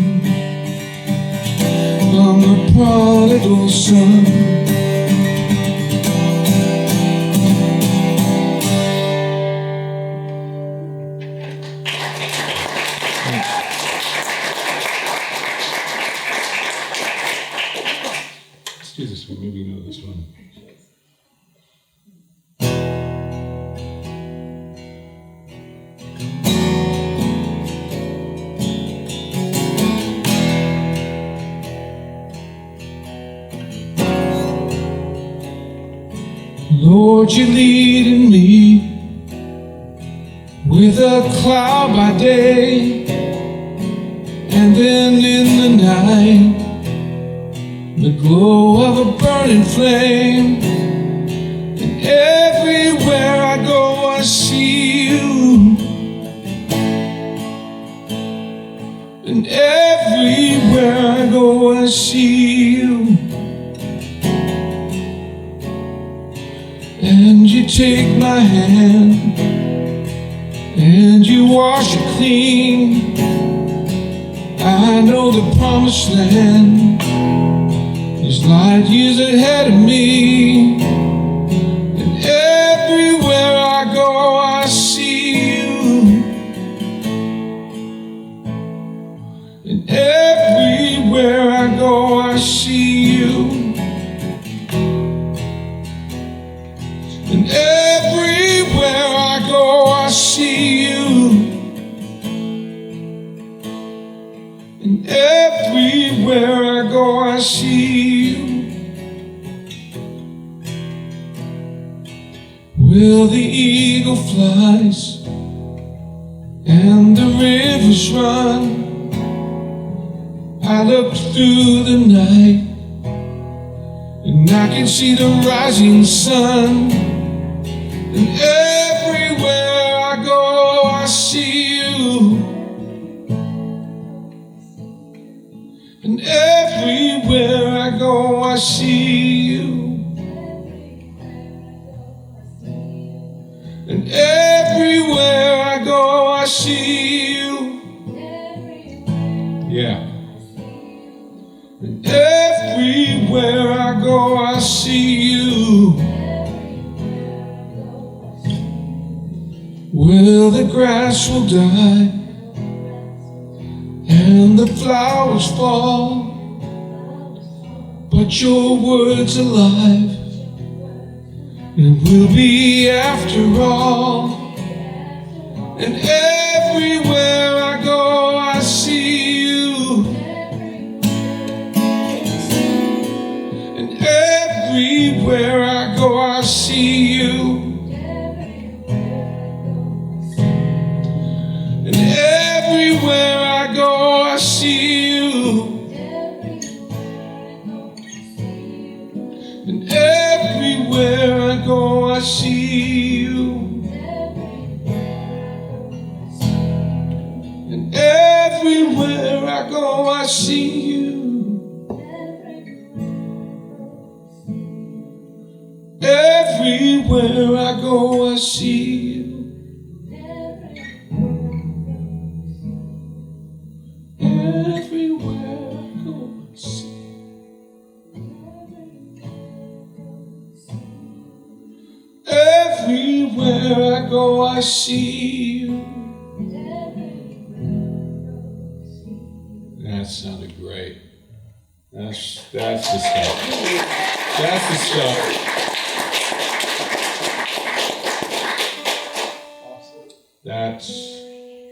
From the prodigal son. Let's do this one. Maybe you know this one. Lord, you're leading me with a cloud by day, and then in the night, the glow of a burning flame. And everywhere I go, I see you. And everywhere I go, I see you. And you take my hand and you wash it clean. I know the promised land is light years ahead of me. And everywhere I go, I see you. And everywhere I go, I see you. And everywhere I go, I see you. And everywhere I go, I see you. Well, the eagle flies and the rivers run. I look through the night and I can see the rising sun. And everywhere I go, I see you. And everywhere I go, I see you. And everywhere I go, I see you. Yeah. And everywhere I go, I see you. Well, the grass will die and the flowers fall, but your word's alive and will be after all. And every everywhere I go, I see you. And everywhere I go, I see you. And everywhere I go, I see you. And everywhere I go, I see you. And everywhere I go, I see you. Everywhere I go, I see you. Everywhere I go, I see you. Everywhere I go, I see you. That sounded great. That's the stuff. That's the stuff.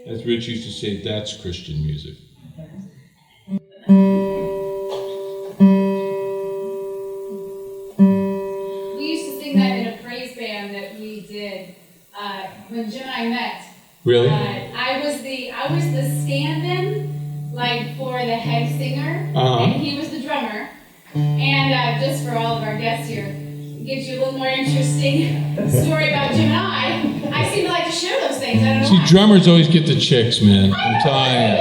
As Rich used to say, that's Christian music. We used to sing that in a praise band that we did when Jim and I met. Really? I was the stand-in, like for the head singer, Uh-huh. and he was the drummer. And just for all of our guests here, it gives you a little more interesting story about Jim and I seem to like to share those things. I don't know See, why. drummers always get the chicks, man. I'm telling you.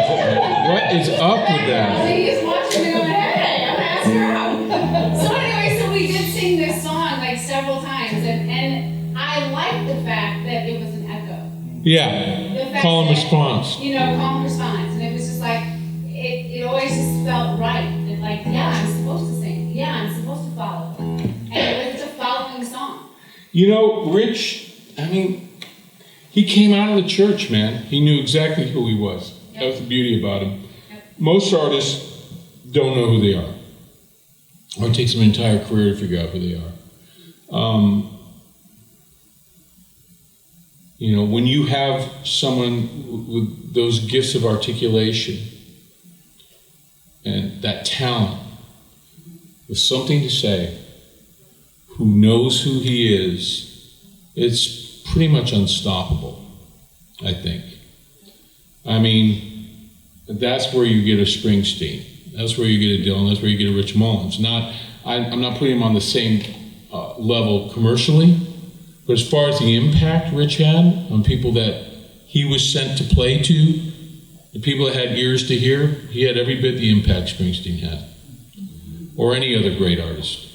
What is up with that? He's watching me going, hey, I'm gonna ask her out. So anyway, so we did sing this song like several times, and I liked the fact that it was an echo. Yeah. The fact Call and that, response. You know, call and response. And it was just like, it always just felt right. That like, yeah, I'm supposed to sing. Yeah, I'm supposed to follow. And it was a following song. You know, Rich, I mean, he came out of the church, man. He knew exactly who he was. That was the beauty about him. Most artists don't know who they are. Or it takes them an entire career to figure out who they are. You know, when you have someone with those gifts of articulation and that talent with something to say, who knows who he is, it's pretty much unstoppable, I think. I mean, that's where you get a Springsteen. That's where you get a Dylan. That's where you get a Rich Mullins. I'm not putting him on the same level commercially, but as far as the impact Rich had on people that he was sent to play to, the people that had ears to hear, he had every bit the impact Springsteen had, or any other great artist,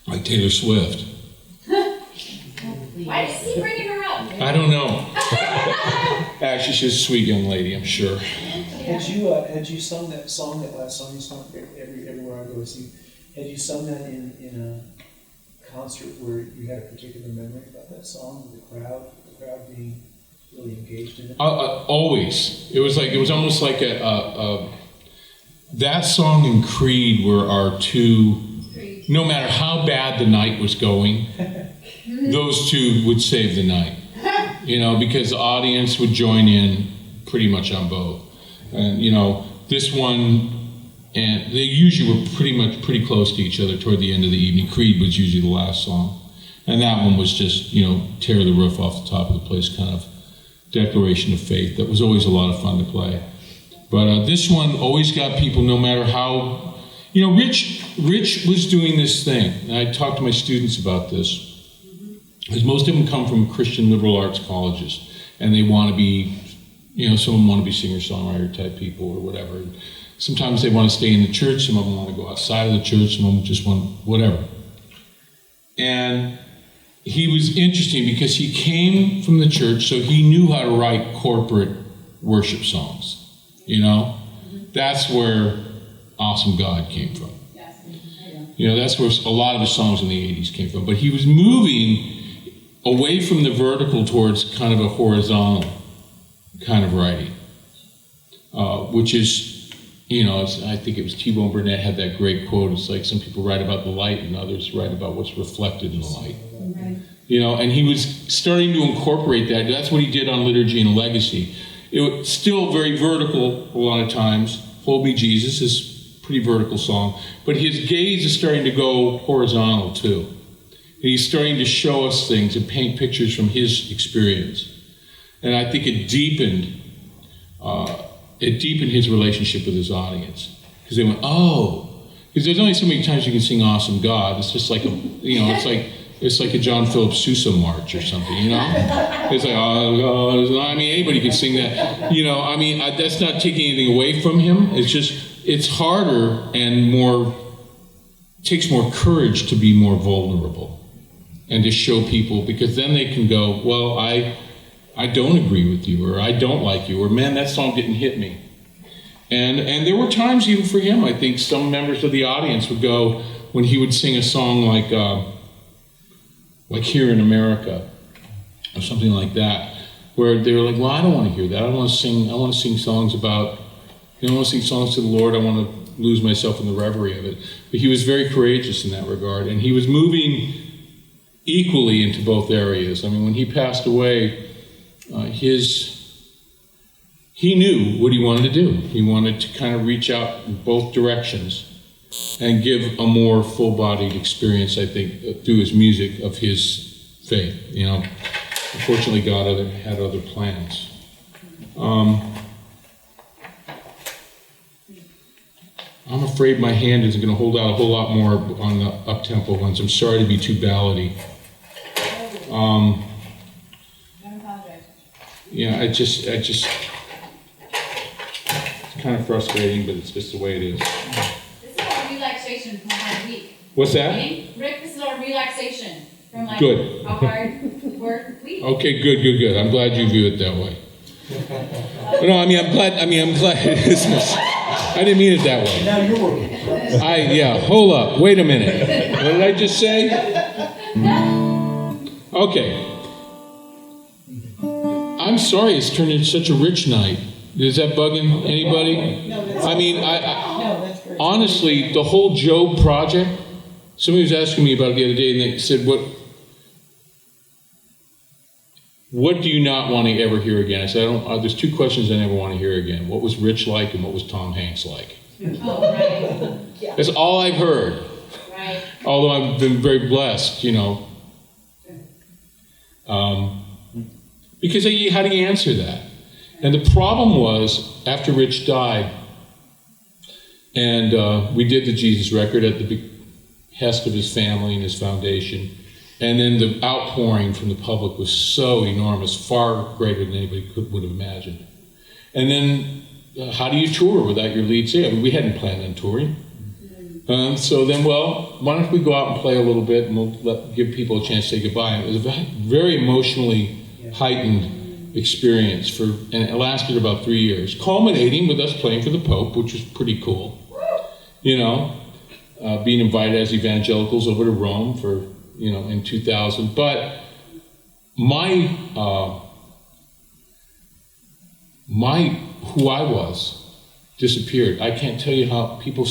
like Taylor Swift. Why is he bringing her up? I don't know. Actually, she's a sweet young lady, I'm sure. Had you sung that song, that last song you sung, Everywhere I Go to See, had you sung that in a concert where you had a particular memory about that song, the crowd being really engaged in it? Always. It was almost like that song and Creed were our two, no matter how bad the night was going, those two would save the night. You know, because the audience would join in pretty much on both. And, you know, this one, and they usually were pretty close to each other toward the end of the evening. Creed was usually the last song. And that one was just, you know, tear the roof off the top of the place kind of declaration of faith. That was always a lot of fun to play. But this one always got people, no matter how, you know, Rich was doing this thing. And I talked to my students about this. Because most of them come from Christian liberal arts colleges, and they want to be, you know, some of them want to be singer-songwriter type people or whatever. And sometimes they want to stay in the church, some of them want to go outside of the church, some of them just want whatever. And he was interesting because he came from the church, so he knew how to write corporate worship songs, you know? That's where Awesome God came from. You know, that's where a lot of the songs in the 80s came from. But he was moving away from the vertical towards kind of a horizontal kind of writing, which is, you know, I think it was T-Bone Burnett had that great quote. It's like some people write about the light and others write about what's reflected in the light. and he was starting to incorporate that. That's what he did on Liturgy and Legacy. It was still very vertical a lot of times. Hold Me Jesus is a pretty vertical song, but his gaze is starting to go horizontal too. And he's starting to show us things and paint pictures from his experience. And I think it deepened his relationship with his audience. Because they went, oh, because there's only so many times you can sing Awesome God. It's just like it's like a John Philip Sousa march or something, It's like, oh God, I mean, anybody can sing that, that's not taking anything away from him. It's just, it's harder and takes more courage to be more vulnerable and to show people, because then they can go, well, I don't agree with you, or I don't like you, or man, that song didn't hit me. And there were times even for him, I think some members of the audience would go, when he would sing a song like Here in America, or something like that, where they were like, well, I don't want to hear that. I want to sing songs about, I want to sing songs to the Lord. I want to lose myself in the reverie of it. But he was very courageous in that regard, and he was moving equally into both areas. I mean, when he passed away, he knew what he wanted to do. He wanted to kind of reach out in both directions and give a more full-bodied experience, I think, through his music of his faith. Unfortunately, God had other plans. I'm afraid my hand isn't going to hold out a whole lot more on the up-tempo ones. I'm sorry to be too ballady. Yeah, I just, it's kind of frustrating, but it's just the way it is. This is our relaxation from a hard week. What's that? Rick, this is our relaxation from Good. a hard work week. Okay, good. I'm glad you view it that way. No, I'm glad. I didn't mean it that way. Now you're working. Hold up. Wait a minute. What did I just say? Okay. I'm sorry it's turned into such a rich night. Is that bugging anybody? No, honestly, the whole Job project, somebody was asking me about it the other day, and they said, what do you not want to ever hear again? I said, there's two questions I never want to hear again. What was Rich like, and what was Tom Hanks like? Oh, right. Yeah. That's all I've heard. Right. Although I've been very blessed, because how do you answer that? And the problem was, after Rich died, and we did the Jesus record at the behest of his family and his foundation, and then the outpouring from the public was so enormous, far greater than anybody would have imagined. And then, how do you tour without your lead singer? We hadn't planned on touring. So then, why don't we go out and play a little bit, and we'll give people a chance to say goodbye. And it was a very emotionally heightened experience, and it lasted about 3 years, culminating with us playing for the Pope, which was pretty cool. Being invited as evangelicals over to Rome for, in 2000. But who I was disappeared. I can't tell you how people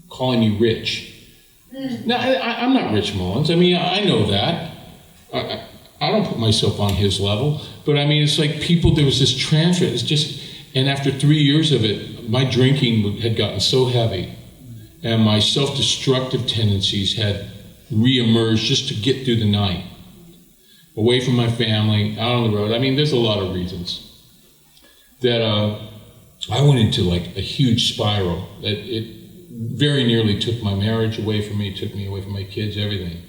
calling me Rich. Now, I'm not Rich Mullins. I know that. I don't put myself on his level, but it's like there was this transfer. It's just, and after 3 years of it, my drinking had gotten so heavy, and my self-destructive tendencies had re-emerged just to get through the night, away from my family, out on the road. There's a lot of reasons that I went into like a huge spiral. That it very nearly took my marriage away from me, took me away from my kids, everything.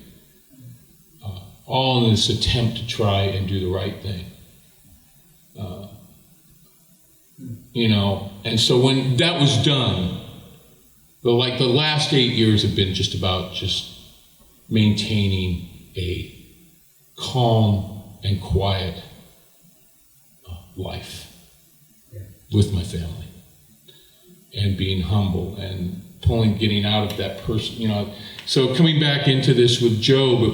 All in this attempt to try and do the right thing. And so when that was done, the last 8 years have been just about maintaining a calm and quiet life with my family, and being humble and getting out of that person, So coming back into this with Job, I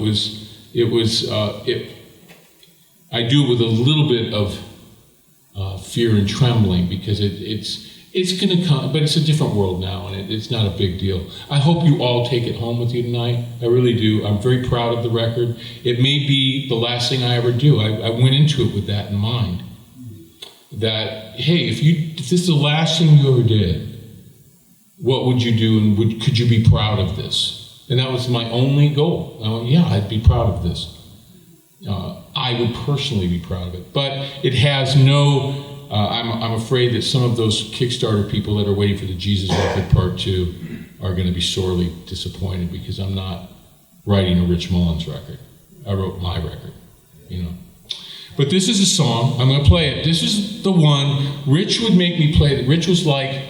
do it with a little bit of fear and trembling, because It's going to come, but it's a different world now, and it's not a big deal. I hope you all take it home with you tonight. I really do. I'm very proud of the record. It may be the last thing I ever do. I went into it with that in mind. That, hey, if this is the last thing you ever did, what would you do, and could you be proud of this? And that was my only goal. I went, yeah, I'd be proud of this. I would personally be proud of it. But it has no... I'm afraid that some of those Kickstarter people that are waiting for the Jesus record part 2 are going to be sorely disappointed because I'm not writing a Rich Mullins record. I wrote my record, you know. But this is a song. I'm going to play it. This is the one Rich would make me play. Rich was like,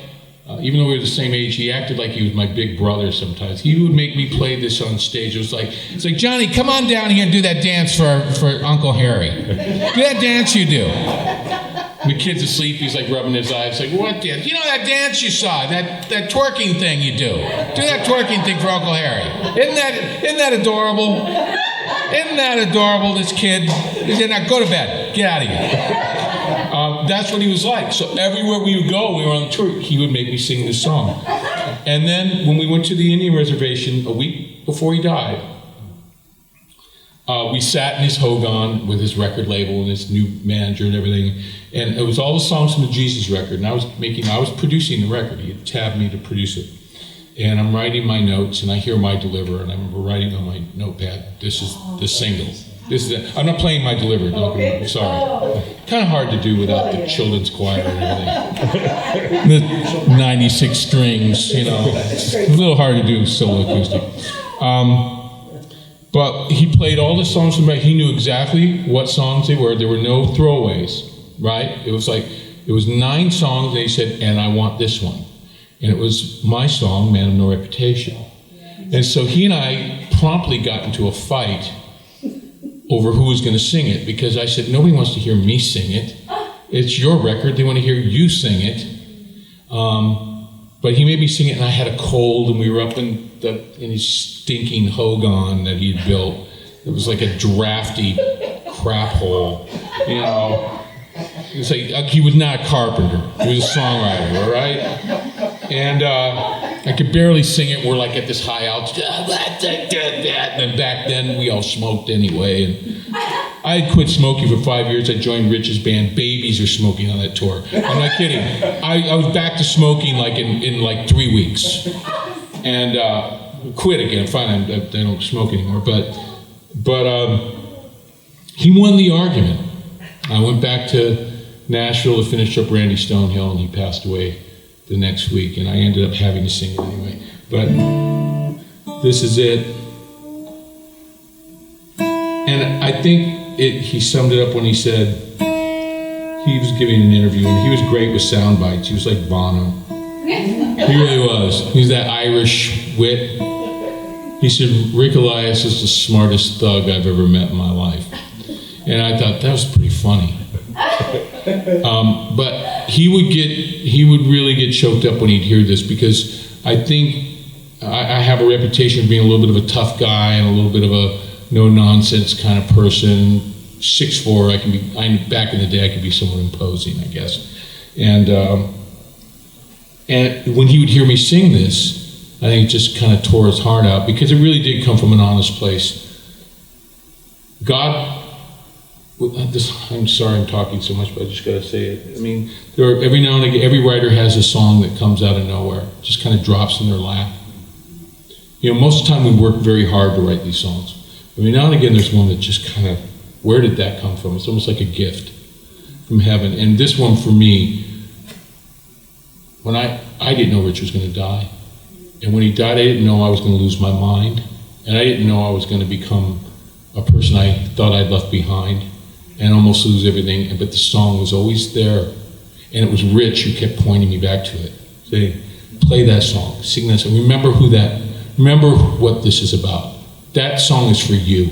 even though we were the same age, he acted like he was my big brother sometimes. He would make me play this on stage. It's like, Johnny, come on down here and do that dance for Uncle Harry. Do that dance you do. The kid's asleep, he's like rubbing his eyes, like, what dance? You know that dance you saw, that twerking thing you do. Do that twerking thing for Uncle Harry. Isn't that adorable? Isn't that adorable, this kid? He said, now go to bed, get out of here. That's what he was like. So everywhere we would go, we were on tour, he would make me sing this song. And then when we went to the Indian reservation a week before he died, we sat in his Hogan with his record label and his new manager and everything, and it was all the songs from the Jesus record, and I was producing the record. He had tabbed me to produce it, and I'm writing my notes, and I hear My Deliver, and I remember writing on my notepad, this is the single. This is it. I'm not playing My Deliver, no, sorry. Kind of hard to do without the children's choir and everything. The 96 strings, you know, it's a little hard to do solo acoustic. But he played all the songs from he knew exactly what songs they were. There were no throwaways, right? It was 9 songs, and he said, and I want this one. And it was my song, Man of No Reputation. And so he and I promptly got into a fight over who was going to sing it, because I said, nobody wants to hear me sing it. It's your record, they want to hear you sing it. But he made me sing it, and I had a cold, and we were up in his stinking Hogan that he'd built. It was like a drafty crap hole, you know. It was like, he was not a carpenter, he was a songwriter, all right? And I could barely sing it. We're like at this high altitude, and back then we all smoked anyway. And I had quit smoking for 5 years. I joined Rich's band. Babies are smoking on that tour. I'm not kidding. I was back to smoking like in like 3 weeks, and quit again. Fine, I don't smoke anymore. But he won the argument. I went back to Nashville to finish up Randy Stonehill, and he passed away the next week, and I ended up having to sing it anyway. But this is it. And I think he summed it up when he said, he was giving an interview, and he was great with sound bites. He was like Bono. He really was. He's that Irish wit. He said, Rick Elias is the smartest thug I've ever met in my life. And I thought, that was pretty funny. But he would really get choked up when he'd hear this, because I think I have a reputation of being a little bit of a tough guy and a little bit of a no-nonsense kind of person. 6'4", back in the day I could be somewhat imposing, I guess. And when he would hear me sing this, I think it just kind of tore his heart out, because it really did come from an honest place. God, I'm sorry I'm talking so much, but I just got to say it. I mean, every now and again, every writer has a song that comes out of nowhere, just kind of drops in their lap. You know, most of the time we work very hard to write these songs. I mean, now and again there's one that just kind of, where did that come from? It's almost like a gift from heaven. And this one for me, when I didn't know Rich was going to die. And when he died, I didn't know I was going to lose my mind. And I didn't know I was going to become a person I thought I'd left behind and almost lose everything. But the song was always there. And it was Rich who kept pointing me back to it. Saying, play that song, sing that song. Remember what this is about. That song is for you.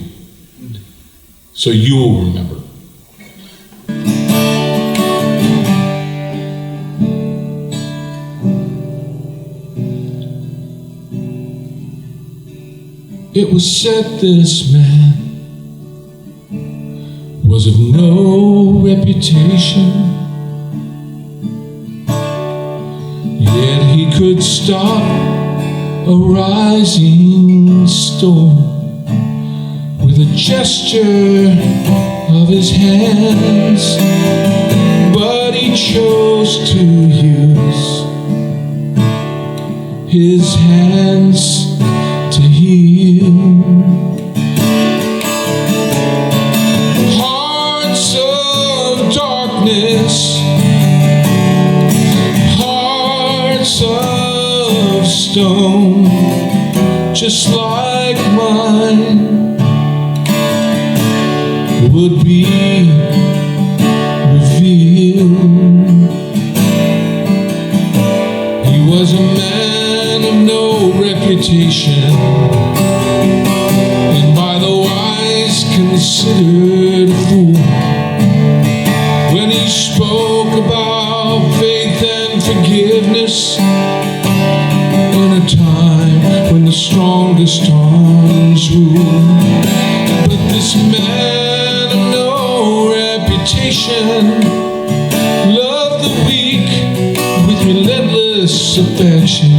So you will remember. It was said this man was of no reputation. could stop a rising storm with a gesture of his hands, but he chose to use his hands to heal. Hearts of darkness, hearts of stone, just like mine, would be revealed. He was a man of no reputation, and by the wise considered a fool. When he spoke about faith and forgiveness in a time when the strongest arms rule. But this man of no reputation loved the weak with relentless affection,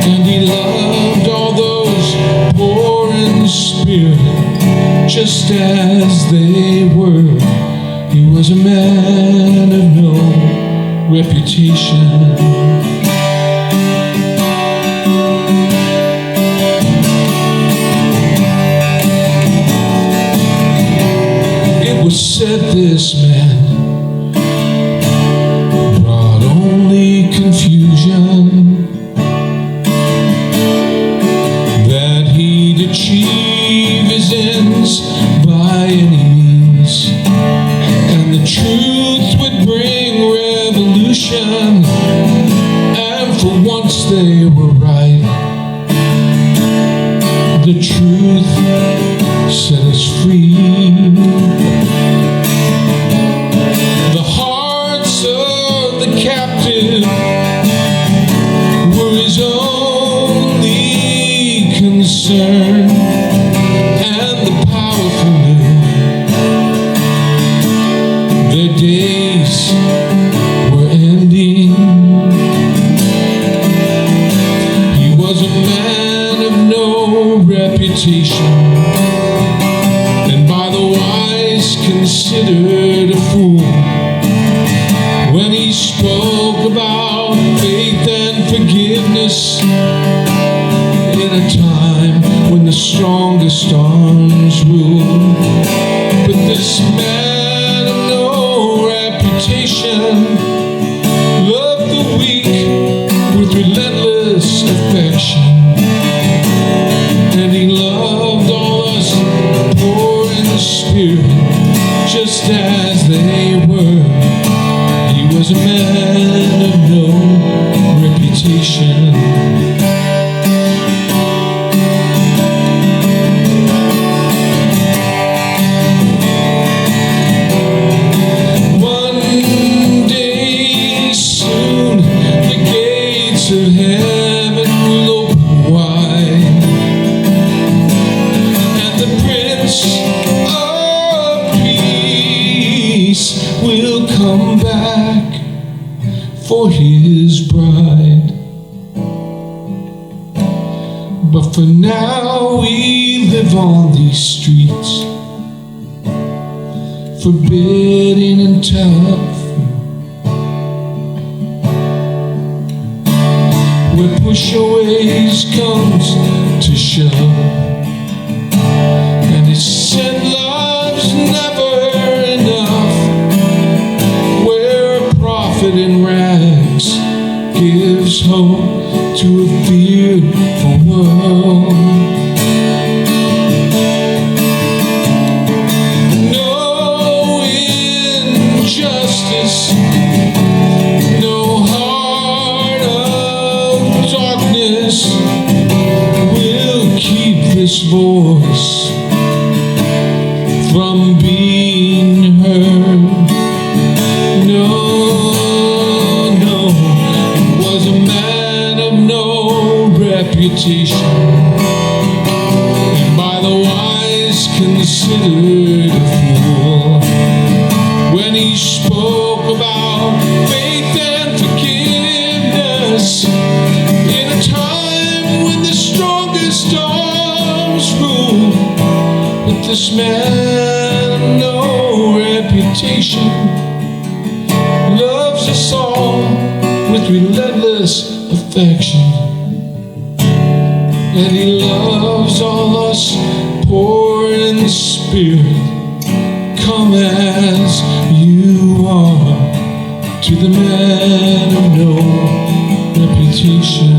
and he loved all those poor in spirit just as they were. He was a man of no reputation. Said this man brought only confusion, that he'd achieve his ends by any means, and the truth would bring revolution, and for once they were right. The truth set us free. Captive were his only concern, and the powerful knew their days were ending. He was a man of no reputation, and by the wise considered a fool. When he spoke about faith and forgiveness in a time when the strongest arms rule. But this man of no reputation loved the weak with relentless affection, and he loved all us poor in spirit just as they were. He was a man of no reputation. One day soon the gates of heaven will open wide, and the Prince of Peace will come back for his bride. But for now we live on these streets, forbidding and tough, where push always comes to shove, and it's said love's never enough, where a prophet in rags gives hope to a fearful world. No injustice, no heart of darkness will keep this voice from being heard. No, was a man of no reputation, and by the wise considered a fool. When he spoke about faith and forgiveness us in a time when the strongest arms rule. But this man of no reputation loves us all with relentless affection. And he loves all us poor in spirit. Come as you are to the man of no reputation.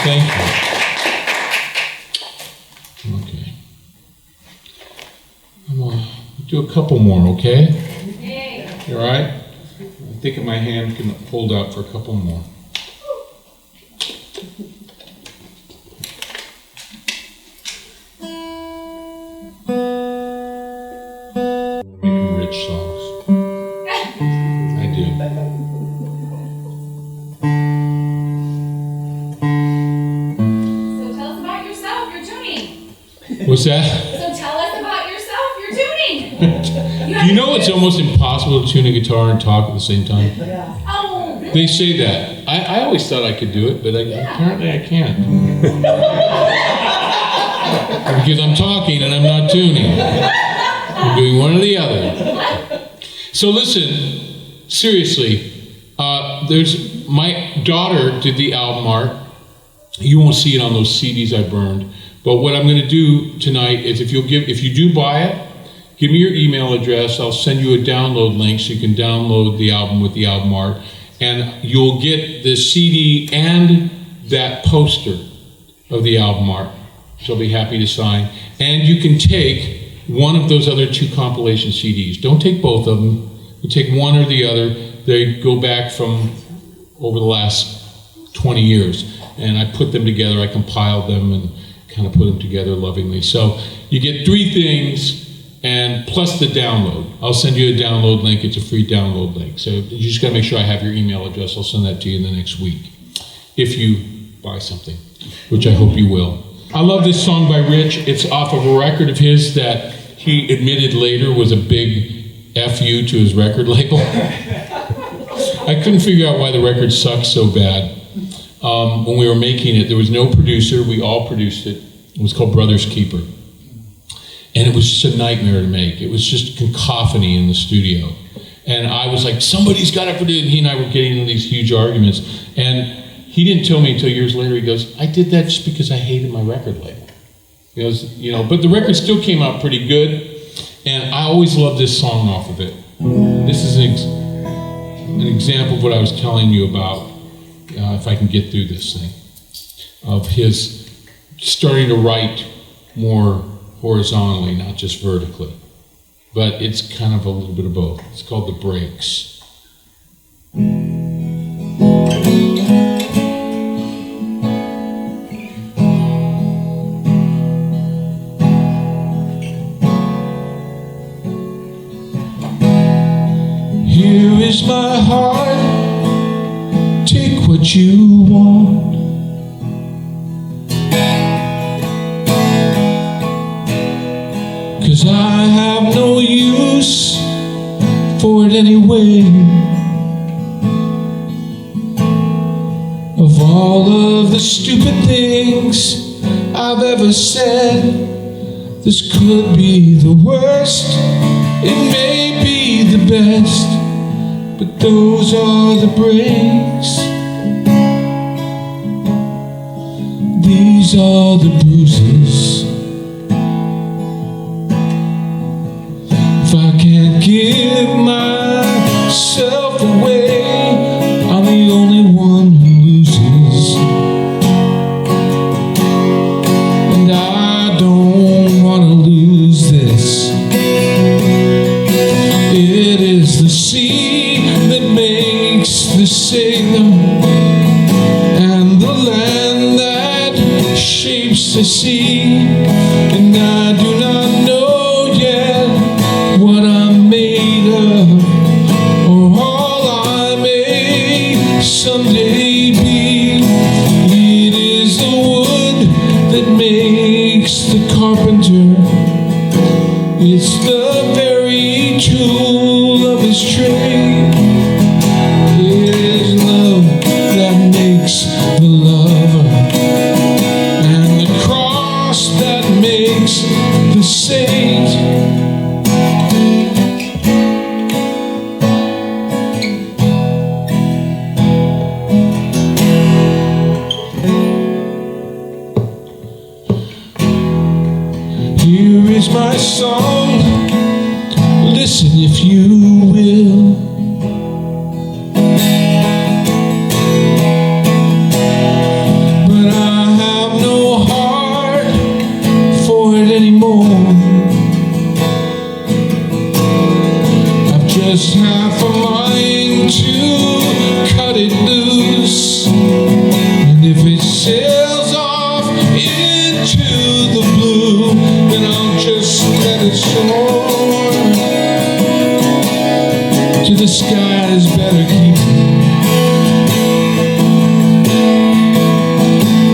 Thank you. Okay. I'm gonna do a couple more, okay? You all right? I think my hand can hold out for a couple more. Making rich songs. I do. What's that? So tell us about yourself, your tuning. You know it's almost impossible to tune a guitar and talk at the same time? Oh. They say that. I always thought I could do it, but apparently I can't. Because I'm talking and I'm not tuning. I'm doing one or the other. So listen, seriously, there's my daughter did the album art. You won't see it on those CDs I burned. But what I'm going to do tonight is if you do buy it, give me your email address. I'll send you a download link so you can download the album with the album art. And you'll get the CD and that poster of the album art. So I'll be happy to sign. And you can take one of those other two compilation CDs. Don't take both of them. You take one or the other. They go back from over the last 20 years. And I put them together. I compiled them and kind of put them together lovingly. So you get three things and plus the download. I'll send you a download link. It's a free download link. So you just got to make sure I have your email address. I'll send that to you in the next week if you buy something, which I hope you will. I love this song by Rich. It's off of a record of his that he admitted later was a big FU to his record label. I couldn't figure out why the record sucked so bad. When we were making it, there was no producer. We all produced it. It was called Brother's Keeper. And it was just a nightmare to make. It was just cacophony in the studio. And I was like, somebody's got to produce it. He and I were getting into these huge arguments. And he didn't tell me until years later. He goes, I did that just because I hated my record label. He goes, but the record still came out pretty good. And I always loved this song off of it. This is an example of what I was telling you about. If I can get through this thing, of his starting to write more horizontally, not just vertically. But it's kind of a little bit of both. It's called The Breaks. Here is my heart. Take what you want. Cause I have no use for it anyway. Of all of the stupid things I've ever said, this could be the worst, it may be the best. But those are the breaks. These are the bruises. If I can't give myself away, I'm the only one who loses. And I don't want to lose this. It is the sea that makes the sailor, and the land that shapes the sea. And I do not know yet what I'm made of, or all I may someday be. tool of his trade. It is love that makes the lover, and the cross that makes the saint. Here is my song, listen if you will. But I have no heart for it anymore. I've just half a mind to cut it loose, and if it sails off into the blue, then I'll just let it soar to the sky's better keeping.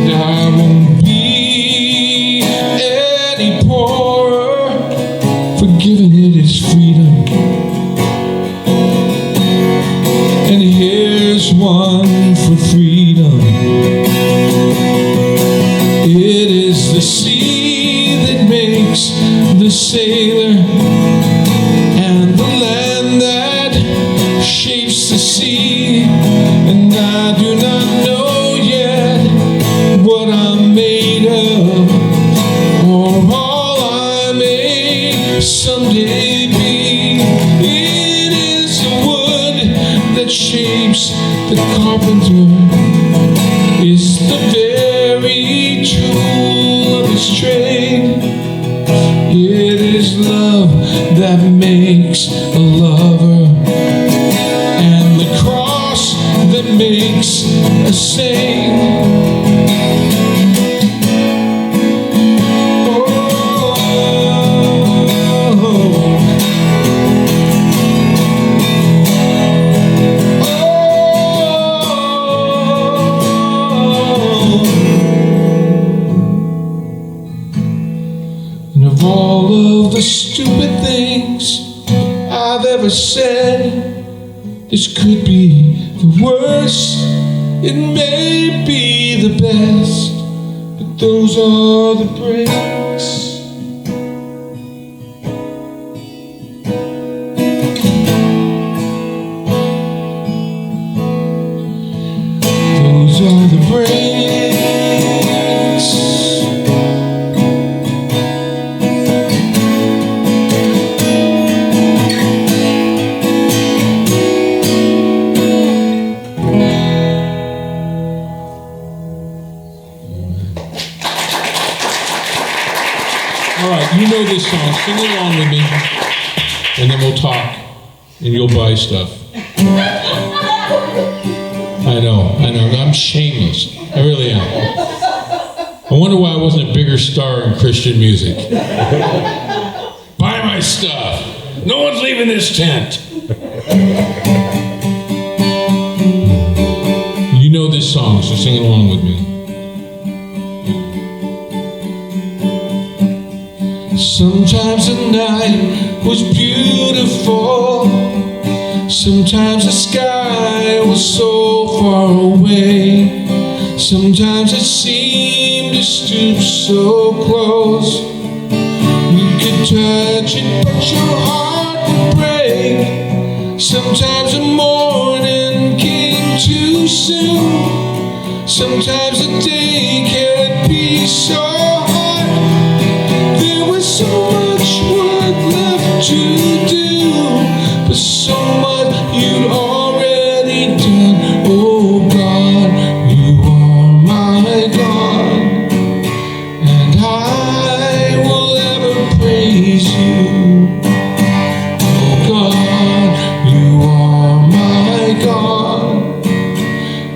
And I won't be any poorer for giving it its freedom. And here's one for freedom. It is the sea that makes the sailor, and the land that shapes the sea. And I do not know yet what I'm made of, or all I may someday be. It is the wood that shapes the carpenter, is the very tool of his trade. It is love that makes a lover, and the cross that makes a saint. And of all of the stupid things I've ever said, this could be the worst, it may be the best, but those are the breaks. Those are the breaks. All right, you know this song. Sing along with me, and then we'll talk, and you'll buy stuff. I know. I'm shameless. I really am. I wonder why I wasn't a bigger star in Christian music. Buy my stuff. No one's leaving this tent. You know this song, so sing along with me. Sometimes the night was beautiful, sometimes the sky was so far away, sometimes it seemed to stoop so close. You could touch it, but your heart would break. Sometimes the morning came too soon, sometimes the day can be so hard. There was so much work left to do, but so much you'd already done. Oh God, you are my God, and I will ever praise you. Oh God, you are my God,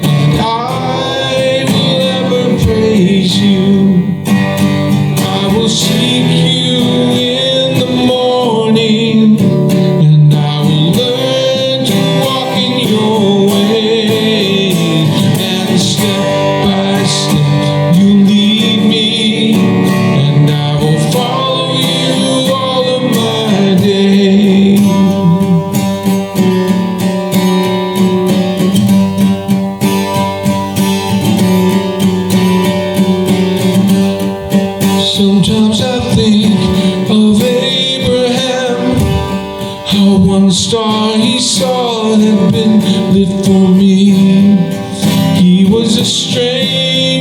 and I will ever praise you. I will seek you in the morning, and I will learn to walk in your ways. And step by step you lead me, and I will follow you all of my days.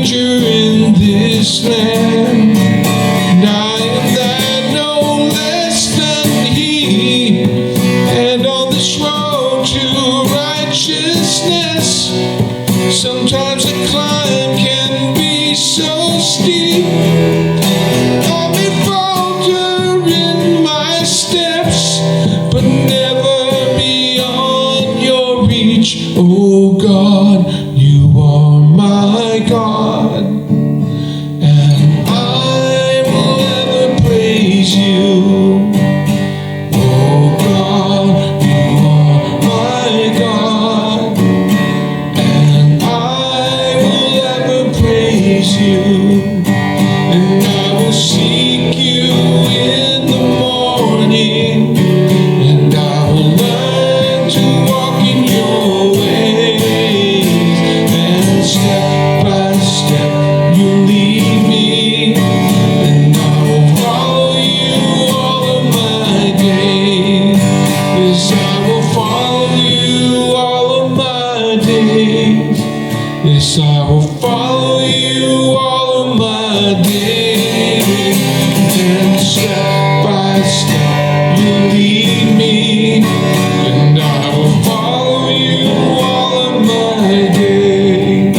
stranger in this land, and I am that no less than he. And on this road to righteousness, sometimes the climb can be so steep. I may falter in my steps, but never beyond your reach. Oh God, you are my God, and I will ever praise you. Oh God, you are my God, and I will ever praise you. And I will seek you in the morning, and I will learn to walk in your ways. And step by step you lead me, and I will follow you all of my days. Yes, I will follow you all of my days. Yes, I will follow you all of my days. And step by step you lead me, and I will follow you all of my days.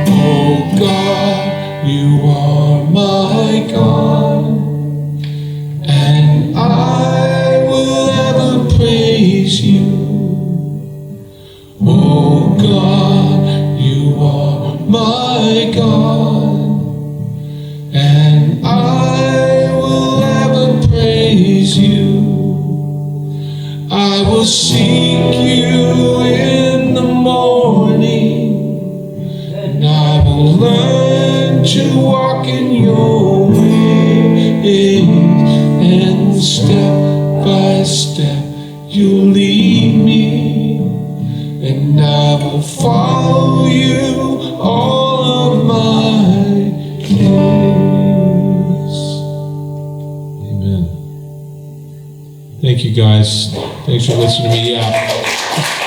Oh God, you are my God, and I will ever praise you. Oh God, you are my God, and I will ever praise you. I will seek you in the morning, and I will learn to walk in your ways. And step by step you lead me, and I will follow you all of my days. Amen. Thank you guys. Thanks for listening to me. Yeah.